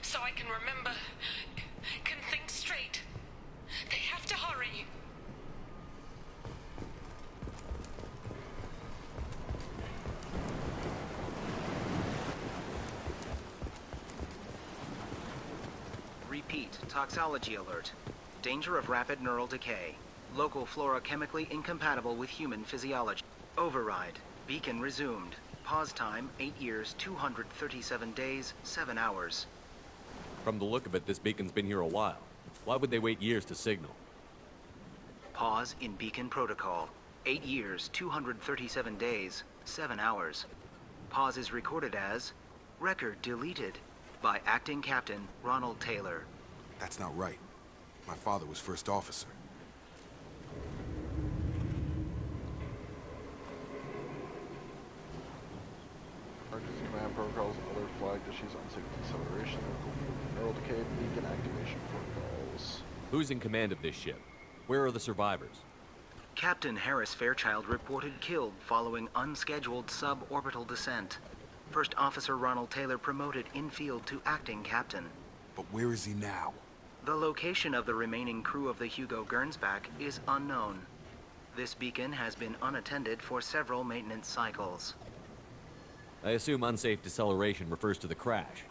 So I can remember, can think straight. They have to hurry. Repeat, toxology alert. Danger of rapid neural decay. Local flora chemically incompatible with human physiology. Override. Beacon resumed. Pause time, 8 years, 237 days, 7 hours. From the look of it, this beacon's been here a while. Why would they wait years to signal? Pause in beacon protocol. 8 years, 237 days, 7 hours. Pause is recorded as record deleted by Acting Captain Ronald Taylor. That's not right. My father was first officer. Emergency command protocols, other flag issues, unsafe deceleration, neural decay, beacon activation protocols. Who's in command of this ship? Where are the survivors? Captain Harris Fairchild reported killed following unscheduled suborbital descent. First Officer Ronald Taylor promoted in-field to acting captain. But where is he now? The location of the remaining crew of the Hugo Gernsback is unknown. This beacon has been unattended for several maintenance cycles. I assume unsafe deceleration refers to the crash.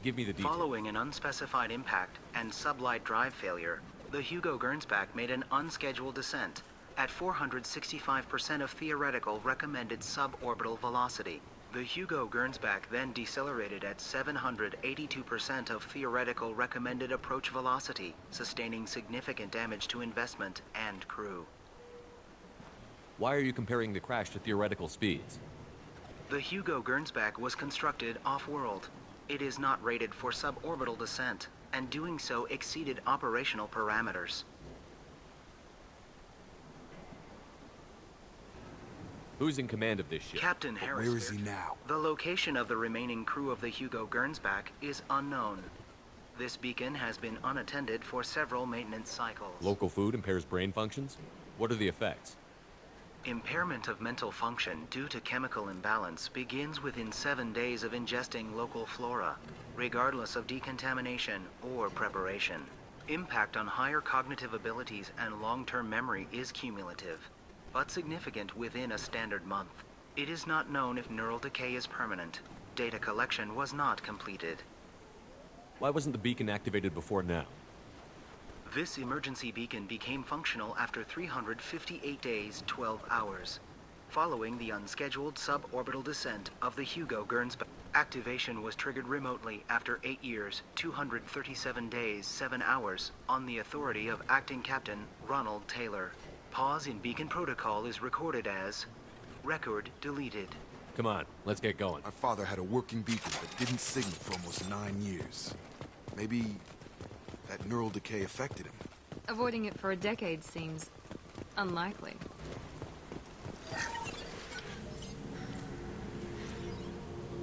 Give me the details. Following an unspecified impact and sublight drive failure, the Hugo Gernsback made an unscheduled descent at 465% of theoretical recommended suborbital velocity. The Hugo Gernsback then decelerated at 782% of theoretical recommended approach velocity, sustaining significant damage to investment and crew. Why are you comparing the crash to theoretical speeds? The Hugo Gernsback was constructed off-world. It is not rated for suborbital descent, and doing so exceeded operational parameters. Who's in command of this ship? Captain Harris. Where is he now? The location of the remaining crew of the Hugo Gernsback is unknown. This beacon has been unattended for several maintenance cycles. Local food impairs brain functions? What are the effects? Impairment of mental function due to chemical imbalance begins within 7 days of ingesting local flora, regardless of decontamination or preparation. Impact on higher cognitive abilities and long-term memory is cumulative, but significant within a standard month. It is not known if neural decay is permanent. Data collection was not completed. Why wasn't the beacon activated before now? This emergency beacon became functional after 358 days, 12 hours, following the unscheduled suborbital descent of the Hugo Gernsback. Activation was triggered remotely after 8 years, 237 days, 7 hours, on the authority of Acting Captain Ronald Taylor. Pause in beacon protocol is recorded as record deleted. Come on, let's get going. My father had a working beacon that didn't signal for almost 9 years. Maybe that neural decay affected him. Avoiding it for a decade seems unlikely.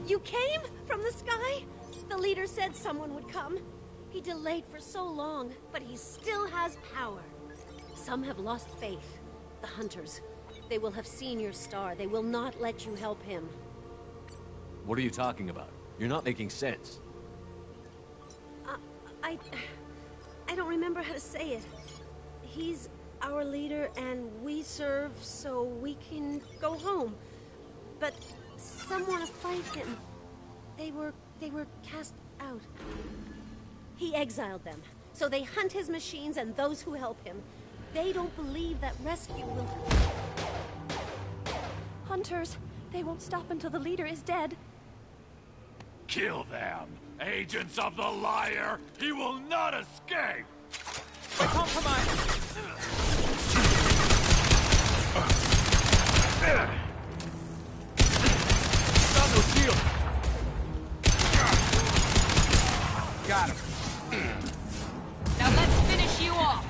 You came from the sky? The leader said someone would come. He delayed for so long, but he still has power. Some have lost faith. The hunters. They will have seen your star. They will not let you help him. What are you talking about? You're not making sense. I don't remember how to say it. He's our leader and we serve so we can go home. But some want to fight him. They were cast out. He exiled them. So they hunt his machines and those who help him. They don't believe that rescue will... Hunters, they won't stop until the leader is dead. Kill them! Agents of the liar! He will not escape! Compromise! Got no shield! Got him. Now let's finish you off!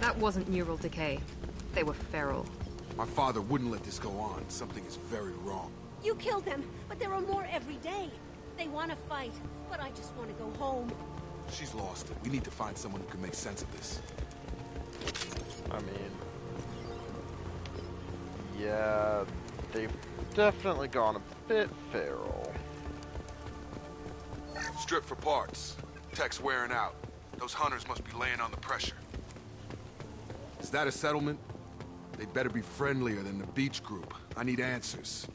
That wasn't neural decay. They were feral. My father wouldn't let this go on. Something is very wrong. You killed them, but there are more every day. They want to fight, but I just want to go home. She's lost it. We need to find someone who can make sense of this. I mean... yeah, they've definitely gone a bit feral. Strip for parts. Tech's wearing out. Those hunters must be laying on the pressure. Is that a settlement? They'd better be friendlier than the beach group. I need answers.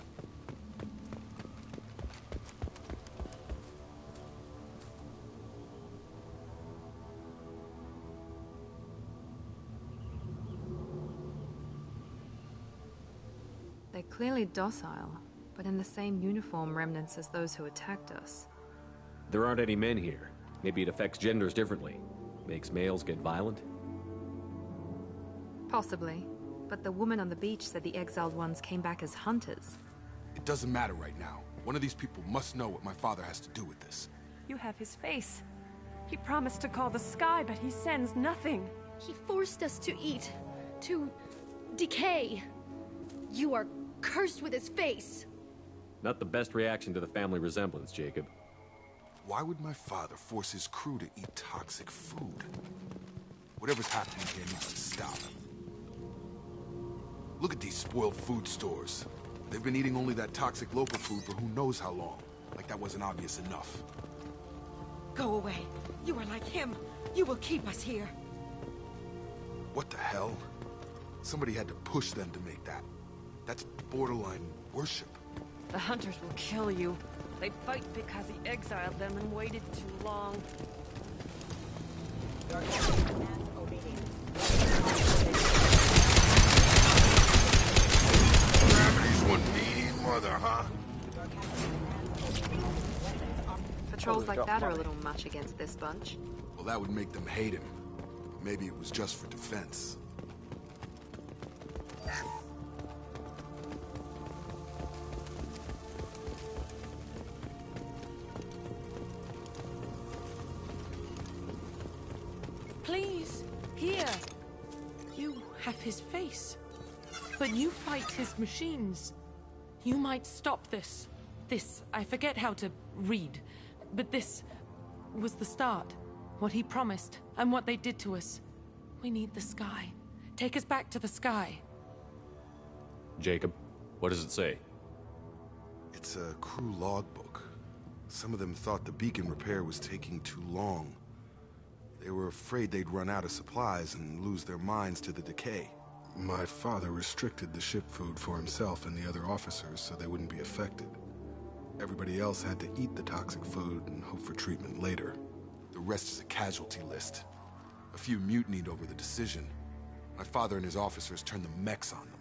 They're clearly docile, but in the same uniform remnants as those who attacked us. There aren't any men here. Maybe it affects genders differently. Makes males get violent? Possibly. But the woman on the beach said the exiled ones came back as hunters. It doesn't matter right now. One of these people must know what my father has to do with this. You have his face. He promised to call the sky, but he sends nothing. He forced us to eat, to decay. You are cursed with his face. Not the best reaction to the family resemblance, Jacob. Why would my father force his crew to eat toxic food? Whatever's happening here needs to stop. Look at these spoiled food stores. They've been eating only that toxic local food for who knows how long. Like that wasn't obvious enough. Go away. You are like him. You will keep us here. What the hell? Somebody had to push them to make that. That's borderline worship. The hunters will kill you. They fight because he exiled them and waited too long. Gravity's one mean mother, huh? Patrols like that are a little much against this bunch. Well, that would make them hate him. Maybe it was just for defense. Please, here. You have his face. But you fight his machines. You might stop this. This, I forget how to read. But this was the start. What he promised, and what they did to us. We need the sky. Take us back to the sky. Jacob, what does it say? It's a crew logbook. Some of them thought the beacon repair was taking too long. They were afraid they'd run out of supplies and lose their minds to the decay. My father restricted the ship food for himself and the other officers so they wouldn't be affected. Everybody else had to eat the toxic food and hope for treatment later. The rest is a casualty list. A few mutinied over the decision. My father and his officers turned the mechs on them.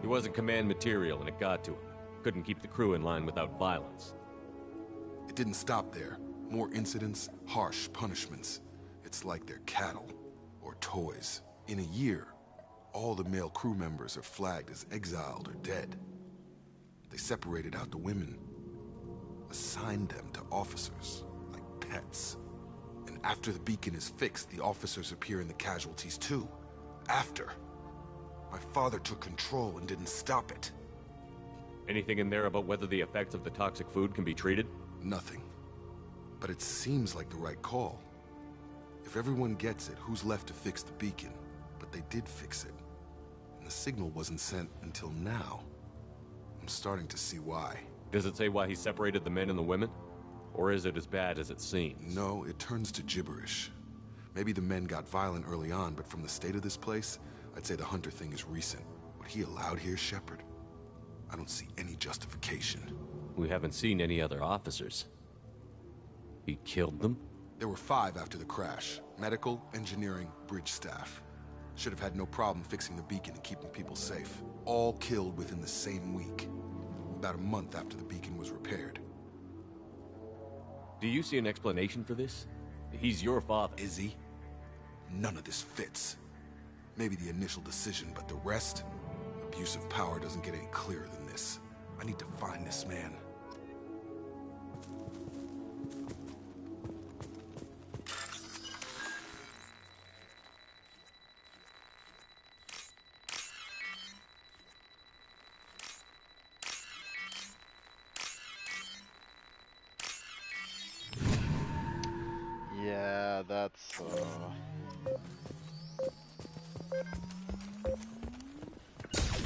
He wasn't command material and it got to him. Couldn't keep the crew in line without violence. It didn't stop there. More incidents, harsh punishments. It's like they're cattle. Or toys. In a year, all the male crew members are flagged as exiled or dead. They separated out the women. Assigned them to officers, like pets. And after the beacon is fixed, the officers appear in the casualties too. After. My father took control and didn't stop it. Anything in there about whether the effects of the toxic food can be treated? Nothing. But it seems like the right call. If everyone gets it, who's left to fix the beacon? But they did fix it. And the signal wasn't sent until now. I'm starting to see why. Does it say why he separated the men and the women? Or is it as bad as it seems? No, it turns to gibberish. Maybe the men got violent early on, but from the state of this place, I'd say the Hunter thing is recent. What he allowed here, Shepard? I don't see any justification. We haven't seen any other officers. He killed them? There were 5 after the crash. Medical, engineering, bridge staff. Should have had no problem fixing the beacon and keeping people safe. All killed within the same week. About a month after the beacon was repaired. Do you see an explanation for this? He's your father. Is he? None of this fits. Maybe the initial decision, but the rest? Abuse of power doesn't get any clearer than this. I need to find this man. Yeah, that's,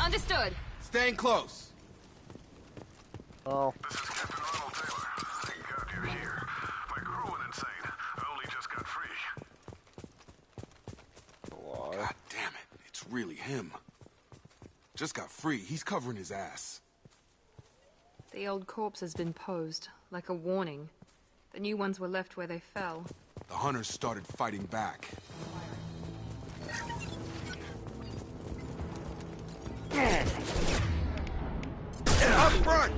Understood. Staying close. Oh. This is Captain Arnold Taylor. Thank God you're here. My crew went insane. I only just got free. God damn it. It's really him. Just got free. He's covering his ass. The old corpse has been posed, like a warning. The new ones were left where they fell. The Hunters started fighting back. Up front!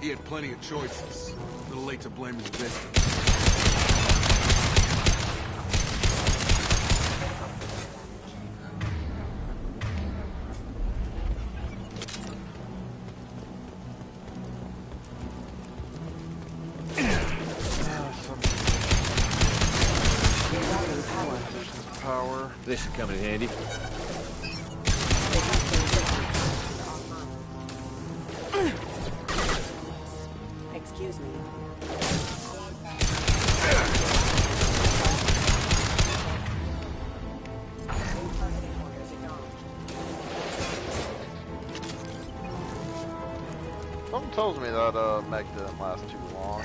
He had plenty of choices. A little late to blame his victim. Power. This should come in handy. Excuse me. Something tells me that mech didn't last too long.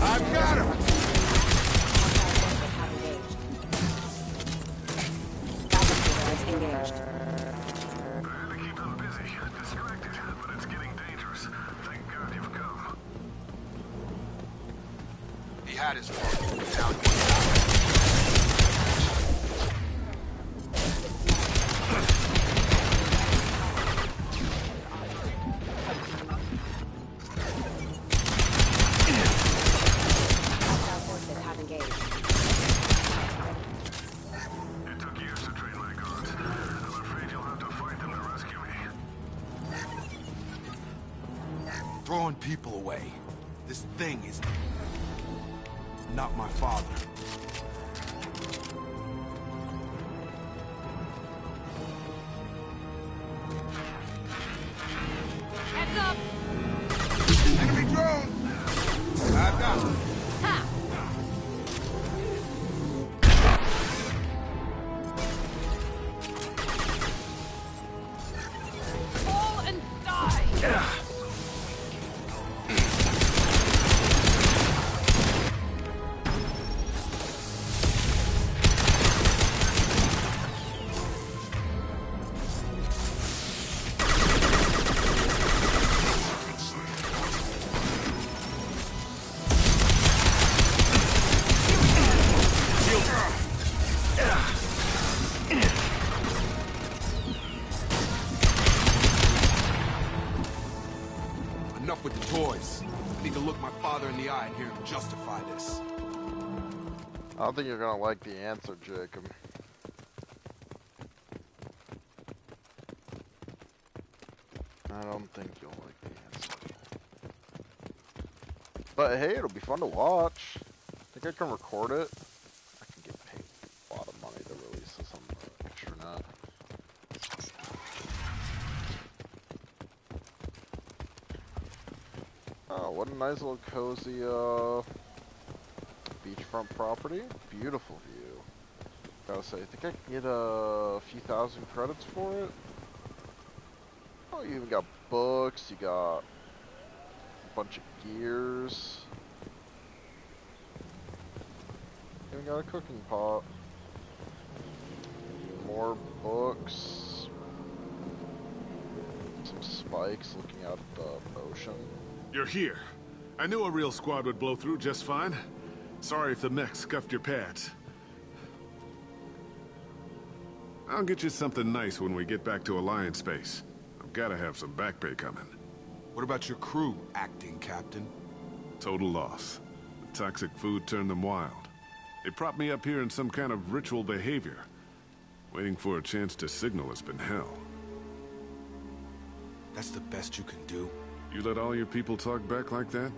I've got him! Engaged. To keep them busy, distracted, but it's getting dangerous. Thank God you've come. He had his fun. Now he wants out. It took years to train my guards. I'm afraid you'll have to fight them to rescue me. Throwing people away. This thing is... not my father. Heads up! Enemy drone! I've got him. Ha! Fall and die! Enough with the toys. I need to look my father in the eye and hear him justify this. I don't think you're gonna like the answer, Jacob. I don't think you'll like the answer. But hey, it'll be fun to watch. I think I can record it. I can get paid a lot of money to release this on the extranet. Oh, what a nice little cozy beachfront property. Beautiful view. Gotta say, I think I can get a few thousand credits for it. Oh, you even got books, you got a bunch of gears. Even got a cooking pot. More books. Some spikes looking out at the ocean. You're here. I knew a real squad would blow through just fine. Sorry if the mech scuffed your pads. I'll get you something nice when we get back to Alliance space. I've gotta have some back pay coming. What about your crew, acting captain? Total loss. The toxic food turned them wild. They propped me up here in some kind of ritual behavior. Waiting for a chance to signal has been hell. That's the best you can do? You let all your people talk back like that?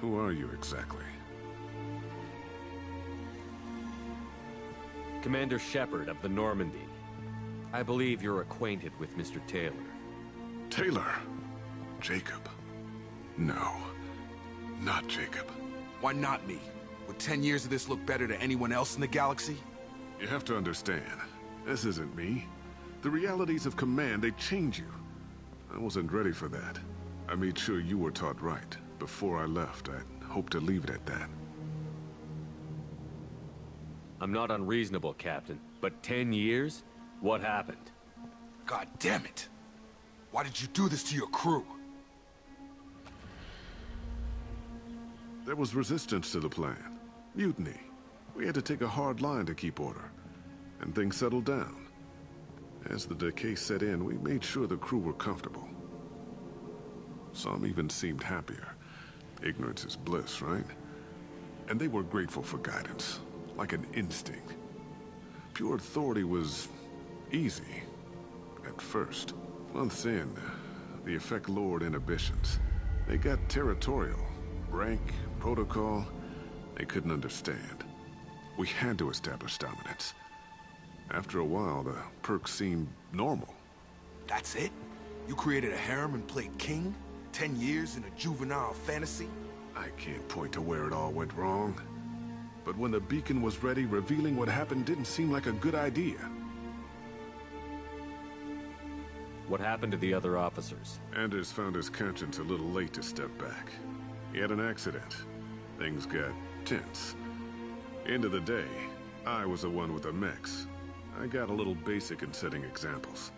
Who are you exactly? Commander Shepard of the Normandy. I believe you're acquainted with Mr. Taylor. Taylor? Jacob? No. Not Jacob. Why not me? Would 10 years of this look better to anyone else in the galaxy? You have to understand, this isn't me. The realities of command, they change you. I wasn't ready for that. I made sure you were taught right. Before I left, I hoped to leave it at that. I'm not unreasonable, Captain, but 10 years? What happened? God damn it! Why did you do this to your crew? There was resistance to the plan. Mutiny. We had to take a hard line to keep order. And things settled down. As the decay set in, we made sure the crew were comfortable. Some even seemed happier. Ignorance is bliss, right? And they were grateful for guidance, like an instinct. Pure authority was easy, at first. Months in, the effect lowered inhibitions. They got territorial. Rank, protocol, they couldn't understand. We had to establish dominance. After a while, the perks seemed normal. That's it? You created a harem and played king? 10 years in a juvenile fantasy? I can't point to where it all went wrong. But when the beacon was ready, revealing what happened didn't seem like a good idea. What happened to the other officers? Anders found his conscience a little late to step back. He had an accident. Things got tense. End of the day, I was the one with the mechs. I got a little basic in setting examples.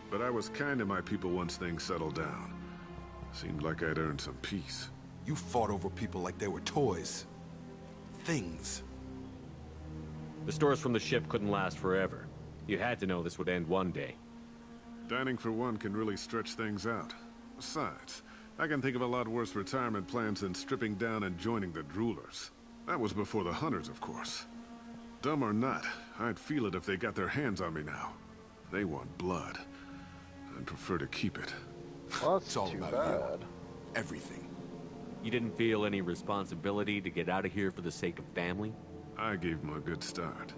But I was kind to my people once things settled down. Seemed like I'd earned some peace. You fought over people like they were toys. Things. The stores from the ship couldn't last forever. You had to know this would end one day. Dining for one can really stretch things out. Besides, I can think of a lot worse retirement plans than stripping down and joining the Droolers. That was before the Hunters, of course. Dumb or not, I'd feel it if they got their hands on me now. They want blood. I'd prefer to keep it. Well, that's it's all too about bad. you. Everything. You didn't feel any responsibility to get out of here for the sake of family? I gave him a good start.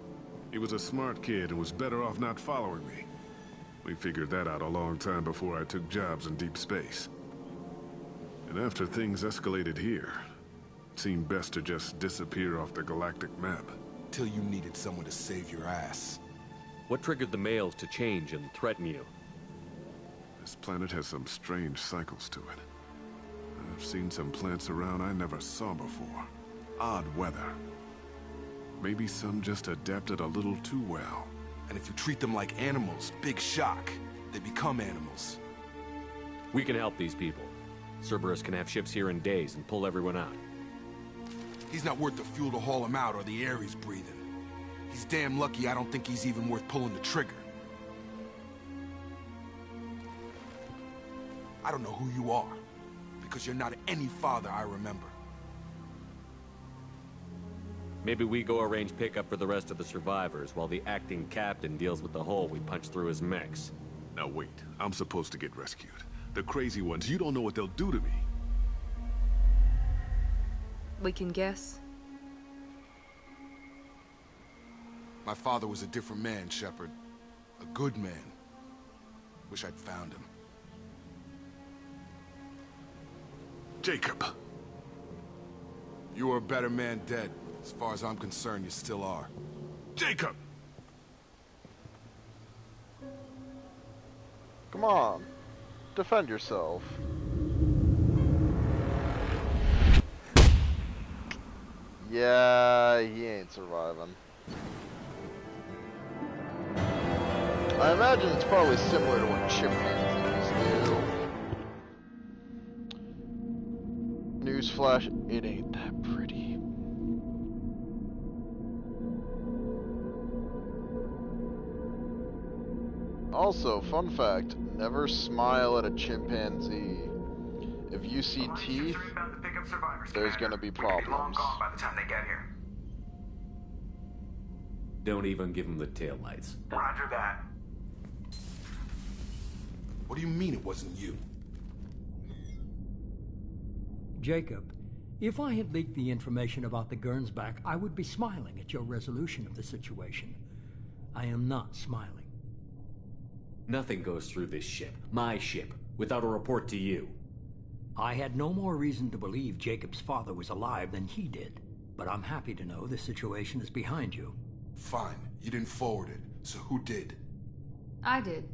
He was a smart kid and was better off not following me. We figured that out a long time before I took jobs in deep space. And after things escalated here, it seemed best to just disappear off the galactic map. Till you needed someone to save your ass. What triggered the males to change and threaten you? This planet has some strange cycles to it. I've seen some plants around I never saw before. Odd weather. Maybe some just adapted a little too well. And if you treat them like animals, big shock. They become animals. We can help these people. Cerberus can have ships here in days and pull everyone out. He's not worth the fuel to haul him out or the air he's breathing. He's damn lucky I don't think he's even worth pulling the trigger. I don't know who you are, because you're not any father I remember. Maybe we go arrange pickup for the rest of the survivors while the acting captain deals with the hole we punched through his mechs. Now wait, I'm supposed to get rescued. The crazy ones, you don't know what they'll do to me. We can guess. My father was a different man, Shepard. A good man. Wish I'd found him. Jacob! You were a better man dead. As far as I'm concerned, you still are. Jacob! Come on. Defend yourself. Yeah, he ain't surviving. I imagine it's probably similar to what chimpanzees do. Newsflash, it ain't that pretty. Also, fun fact, never smile at a chimpanzee. If you see teeth, there's gonna be problems. By the time they get here. Don't even give them the taillights. Roger that. What do you mean it wasn't you? Jacob, if I had leaked the information about the Gernsback, I would be smiling at your resolution of the situation. I am not smiling. Nothing goes through this ship, my ship, without a report to you. I had no more reason to believe Jacob's father was alive than he did, but I'm happy to know the situation is behind you. Fine, you didn't forward it, so who did? I did.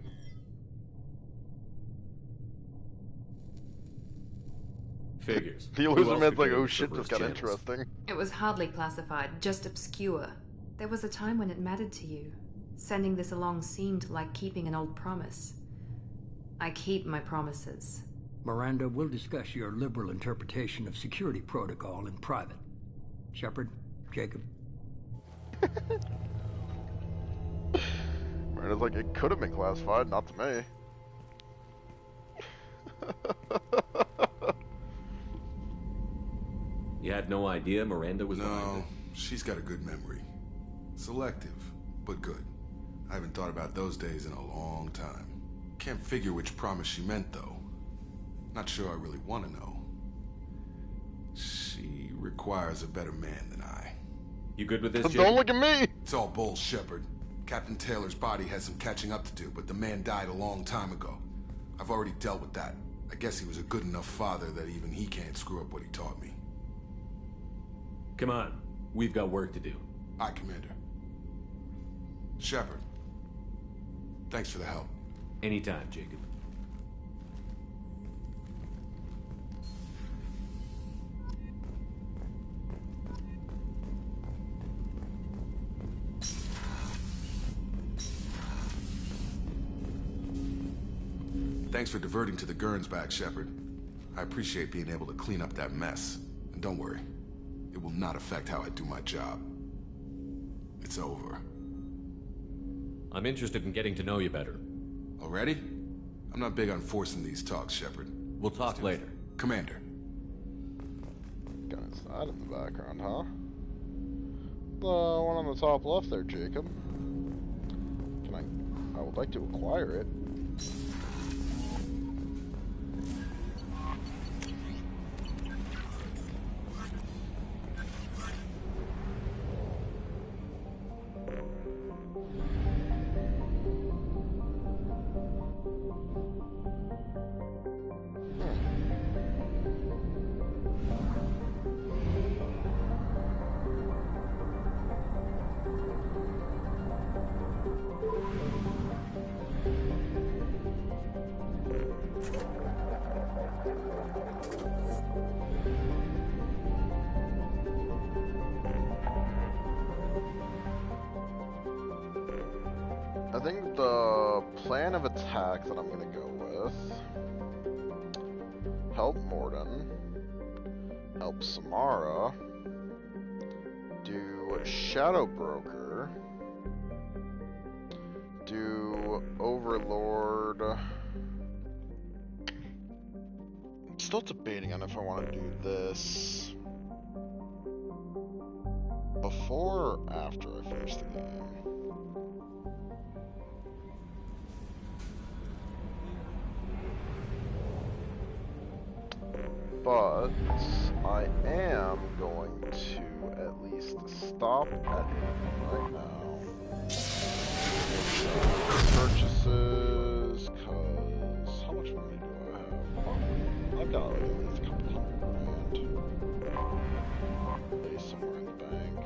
Figures. The illusionment's like, oh shit, this got interesting. It was hardly classified, just obscure. There was a time when it mattered to you. Sending this along seemed like keeping an old promise. I keep my promises. Miranda, we'll discuss your liberal interpretation of security protocol in private. Shepard, Jacob. Miranda's like, it could have been classified, not to me. You had no idea Miranda was No, she's got a good memory. Selective, but good. I haven't thought about those days in a long time. Can't figure which promise she meant, though. Not sure I really want to know. She requires a better man than I. You good with this, Jake? Don't look at me! It's all bull, Shepard. Captain Taylor's body has some catching up to do, but the man died a long time ago. I've already dealt with that. I guess he was a good enough father that even he can't screw up what he taught me. Come on. We've got work to do. Aye, Commander. Shepard. Thanks for the help. Anytime, Jacob. Thanks for diverting to the Gernsback, Shepard. I appreciate being able to clean up that mess. And don't worry, it will not affect how I do my job. It's over. I'm interested in getting to know you better. Already? I'm not big on forcing these talks, Shepard. We'll talk later. Commander. Got inside in the background, huh? The one on the top left there, Jacob. I would like to acquire it. I think the plan of attack that I'm gonna go with: help Mordin, help Samara, do Shadow Broker, do Overlord. I'm still debating on if I want to do this before or after I finish the game. But I am going to at least stop at right now. Purchases, cause how much money do I have? I've got like at least a couple $100,000. Lay somewhere in the bank.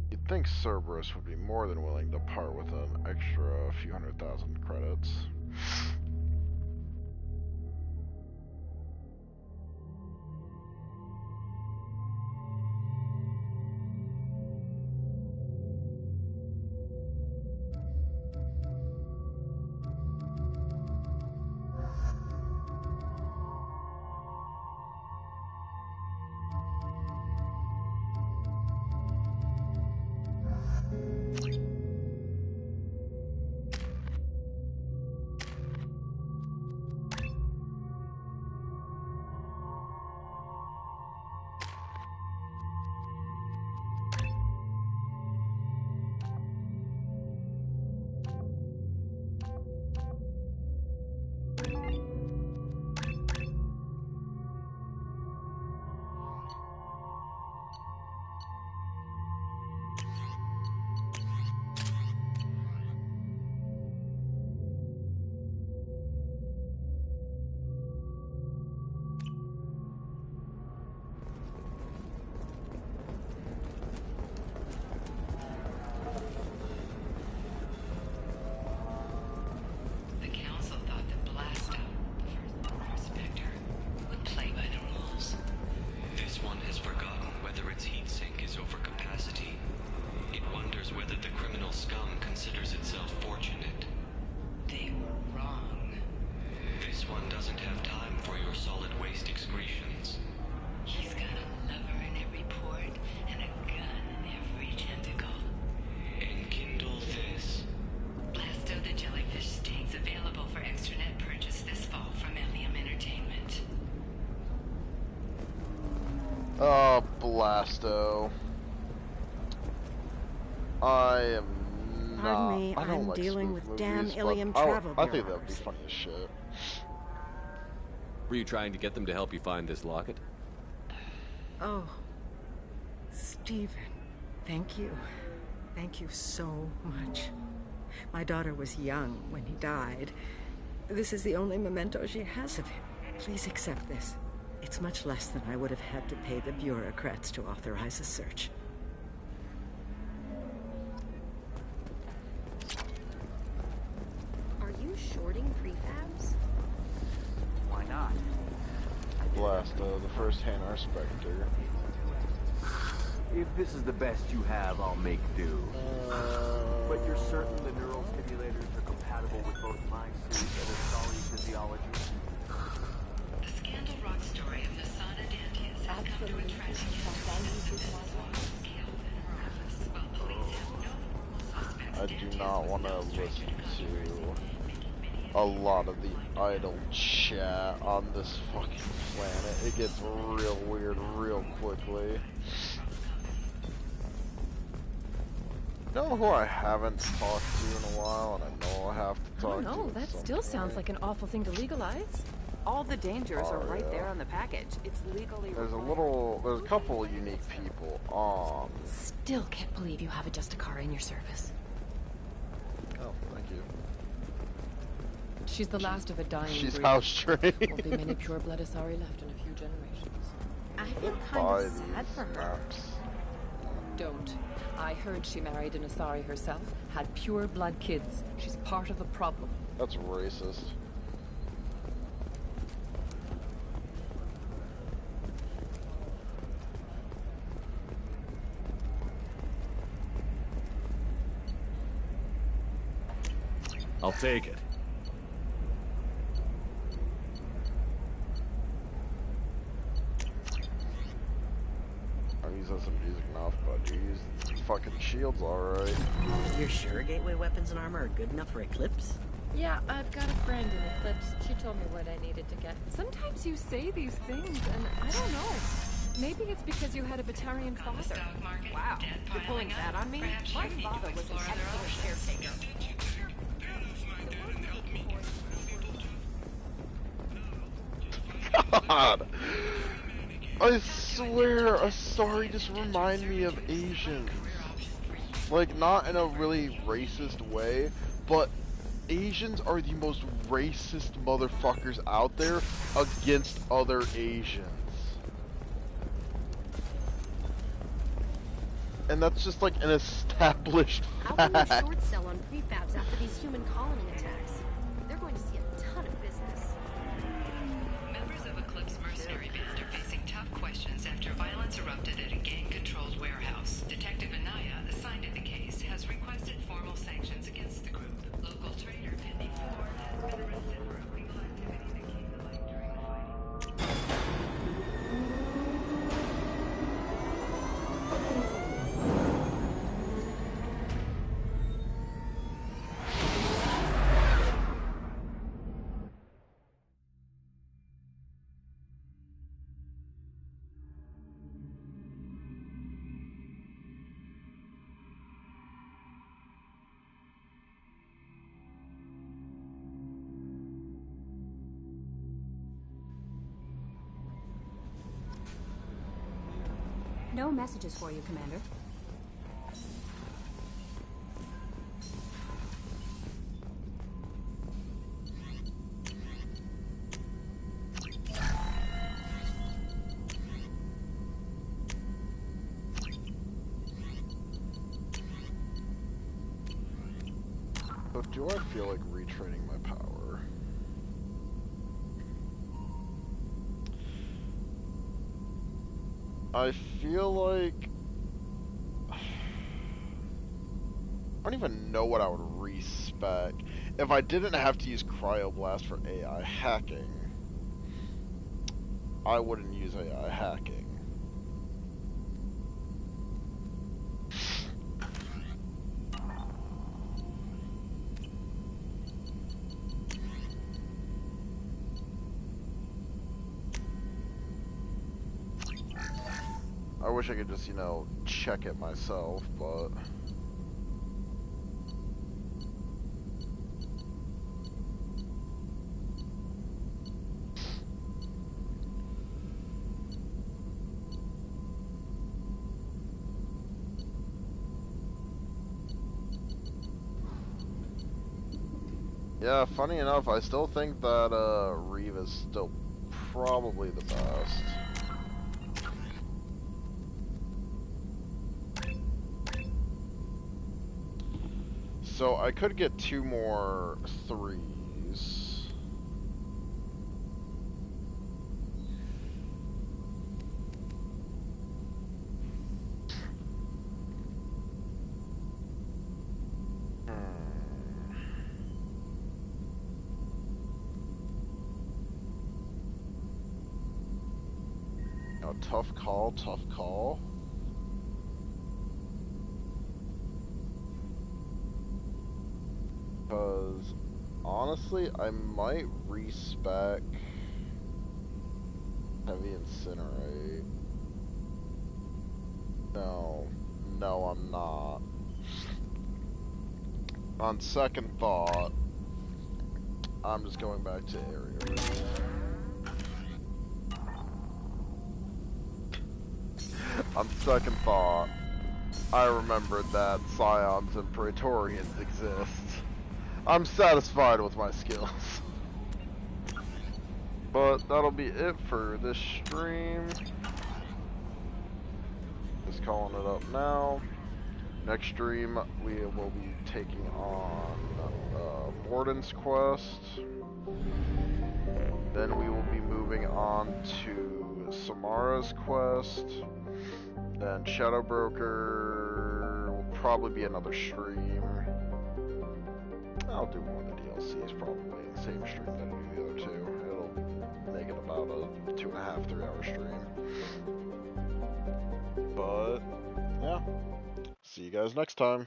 You'd think Cerberus would be more than willing to part with an extra few 100,000 credits. Blasto. I am not. Pardon me, I don't I'm like dealing spoof with damn movies, Ilium but travel I think that would be bureaus. funny as shit. Were you trying to get them to help you find this locket? Oh, Stephen, thank you. Thank you so much. My daughter was young when he died. This is the only memento she has of him. Please accept this. It's much less than I would have had to pay the bureaucrats to authorize a search. Are you shorting prefabs? Why not? Blasto, the first Hanar Spectre. If this is the best you have, I'll make do. But you're certain the neural stimulators are compatible with both my suit and Asari physiology? The Scandal Rock story of Nasada Dantius has come to a tragic I do not want to listen to a lot of the idle chat on this fucking planet. It gets real weird real quickly. You know who I haven't talked to in a while, and I know I have to talk to? No, that still sounds like an awful thing to legalize. All the dangers are right there on the package. It's legally There's required. there's a couple of unique people on. Still can't believe you have a Justicara in your service. Oh, thank you. She's the last of a dying She's breed. house trained. Won't be many pure blood Asari left in a few generations. I feel Buy kind of sad these for her. maps. Don't. I heard she married an Asari herself, had pure blood kids. She's part of the problem. That's racist. I'll take it. I'm using some music enough, but geez, fucking shield's alright. You're sure Gateway weapons and armor are good enough for Eclipse? Yeah, I've got a friend in Eclipse. She told me what I needed to get. Sometimes you say these things, and I don't know. Maybe it's because you had a Batarian father. Wow, you're pulling that on me? My father was an excellent caretaker. God! I swear, Asari just remind me of Asians. Like, not in a really racist way, but Asians are the most racist motherfuckers out there against other Asians. And that's just like an established How can we fact. short sell on prefabs after these human colony attacks? They're going to see a ton of business. Members of Eclipse Mercenary Band are facing tough questions after violence erupted at a gang-controlled warehouse. Detective Anaya, assigned to the case, has requested formal sanctions against the group. Local trader Penny Ford has been arrested for illegal activity that came to light during the fighting. No messages for you, Commander. So do I feel like retraining my power? I feel like I don't even know what I would respec. If I didn't have to use Cryoblast for AI hacking, I wouldn't use AI hacking. I wish I could just, you know, check it myself, but... Yeah, funny enough, I still think that, Reeve is still probably the best. So I could get 2 more 3s. Oh, tough call, tough call. Because, honestly, I might respec Heavy Incinerate. No, I'm not. On second thought, I'm just going back to area. On second thought, I remembered that Scions and Praetorians exist. I'm satisfied with my skills. But that'll be it for this stream. Just calling it up now. Next stream, we will be taking on Morden's quest. Then we will be moving on to Samara's quest. Then Shadow Broker will probably be another stream. I'll I'll do one of the DLCs probably in the same stream that I do the other two. It'll make it about a 2.5, 3 hour stream. But, yeah. See you guys next time.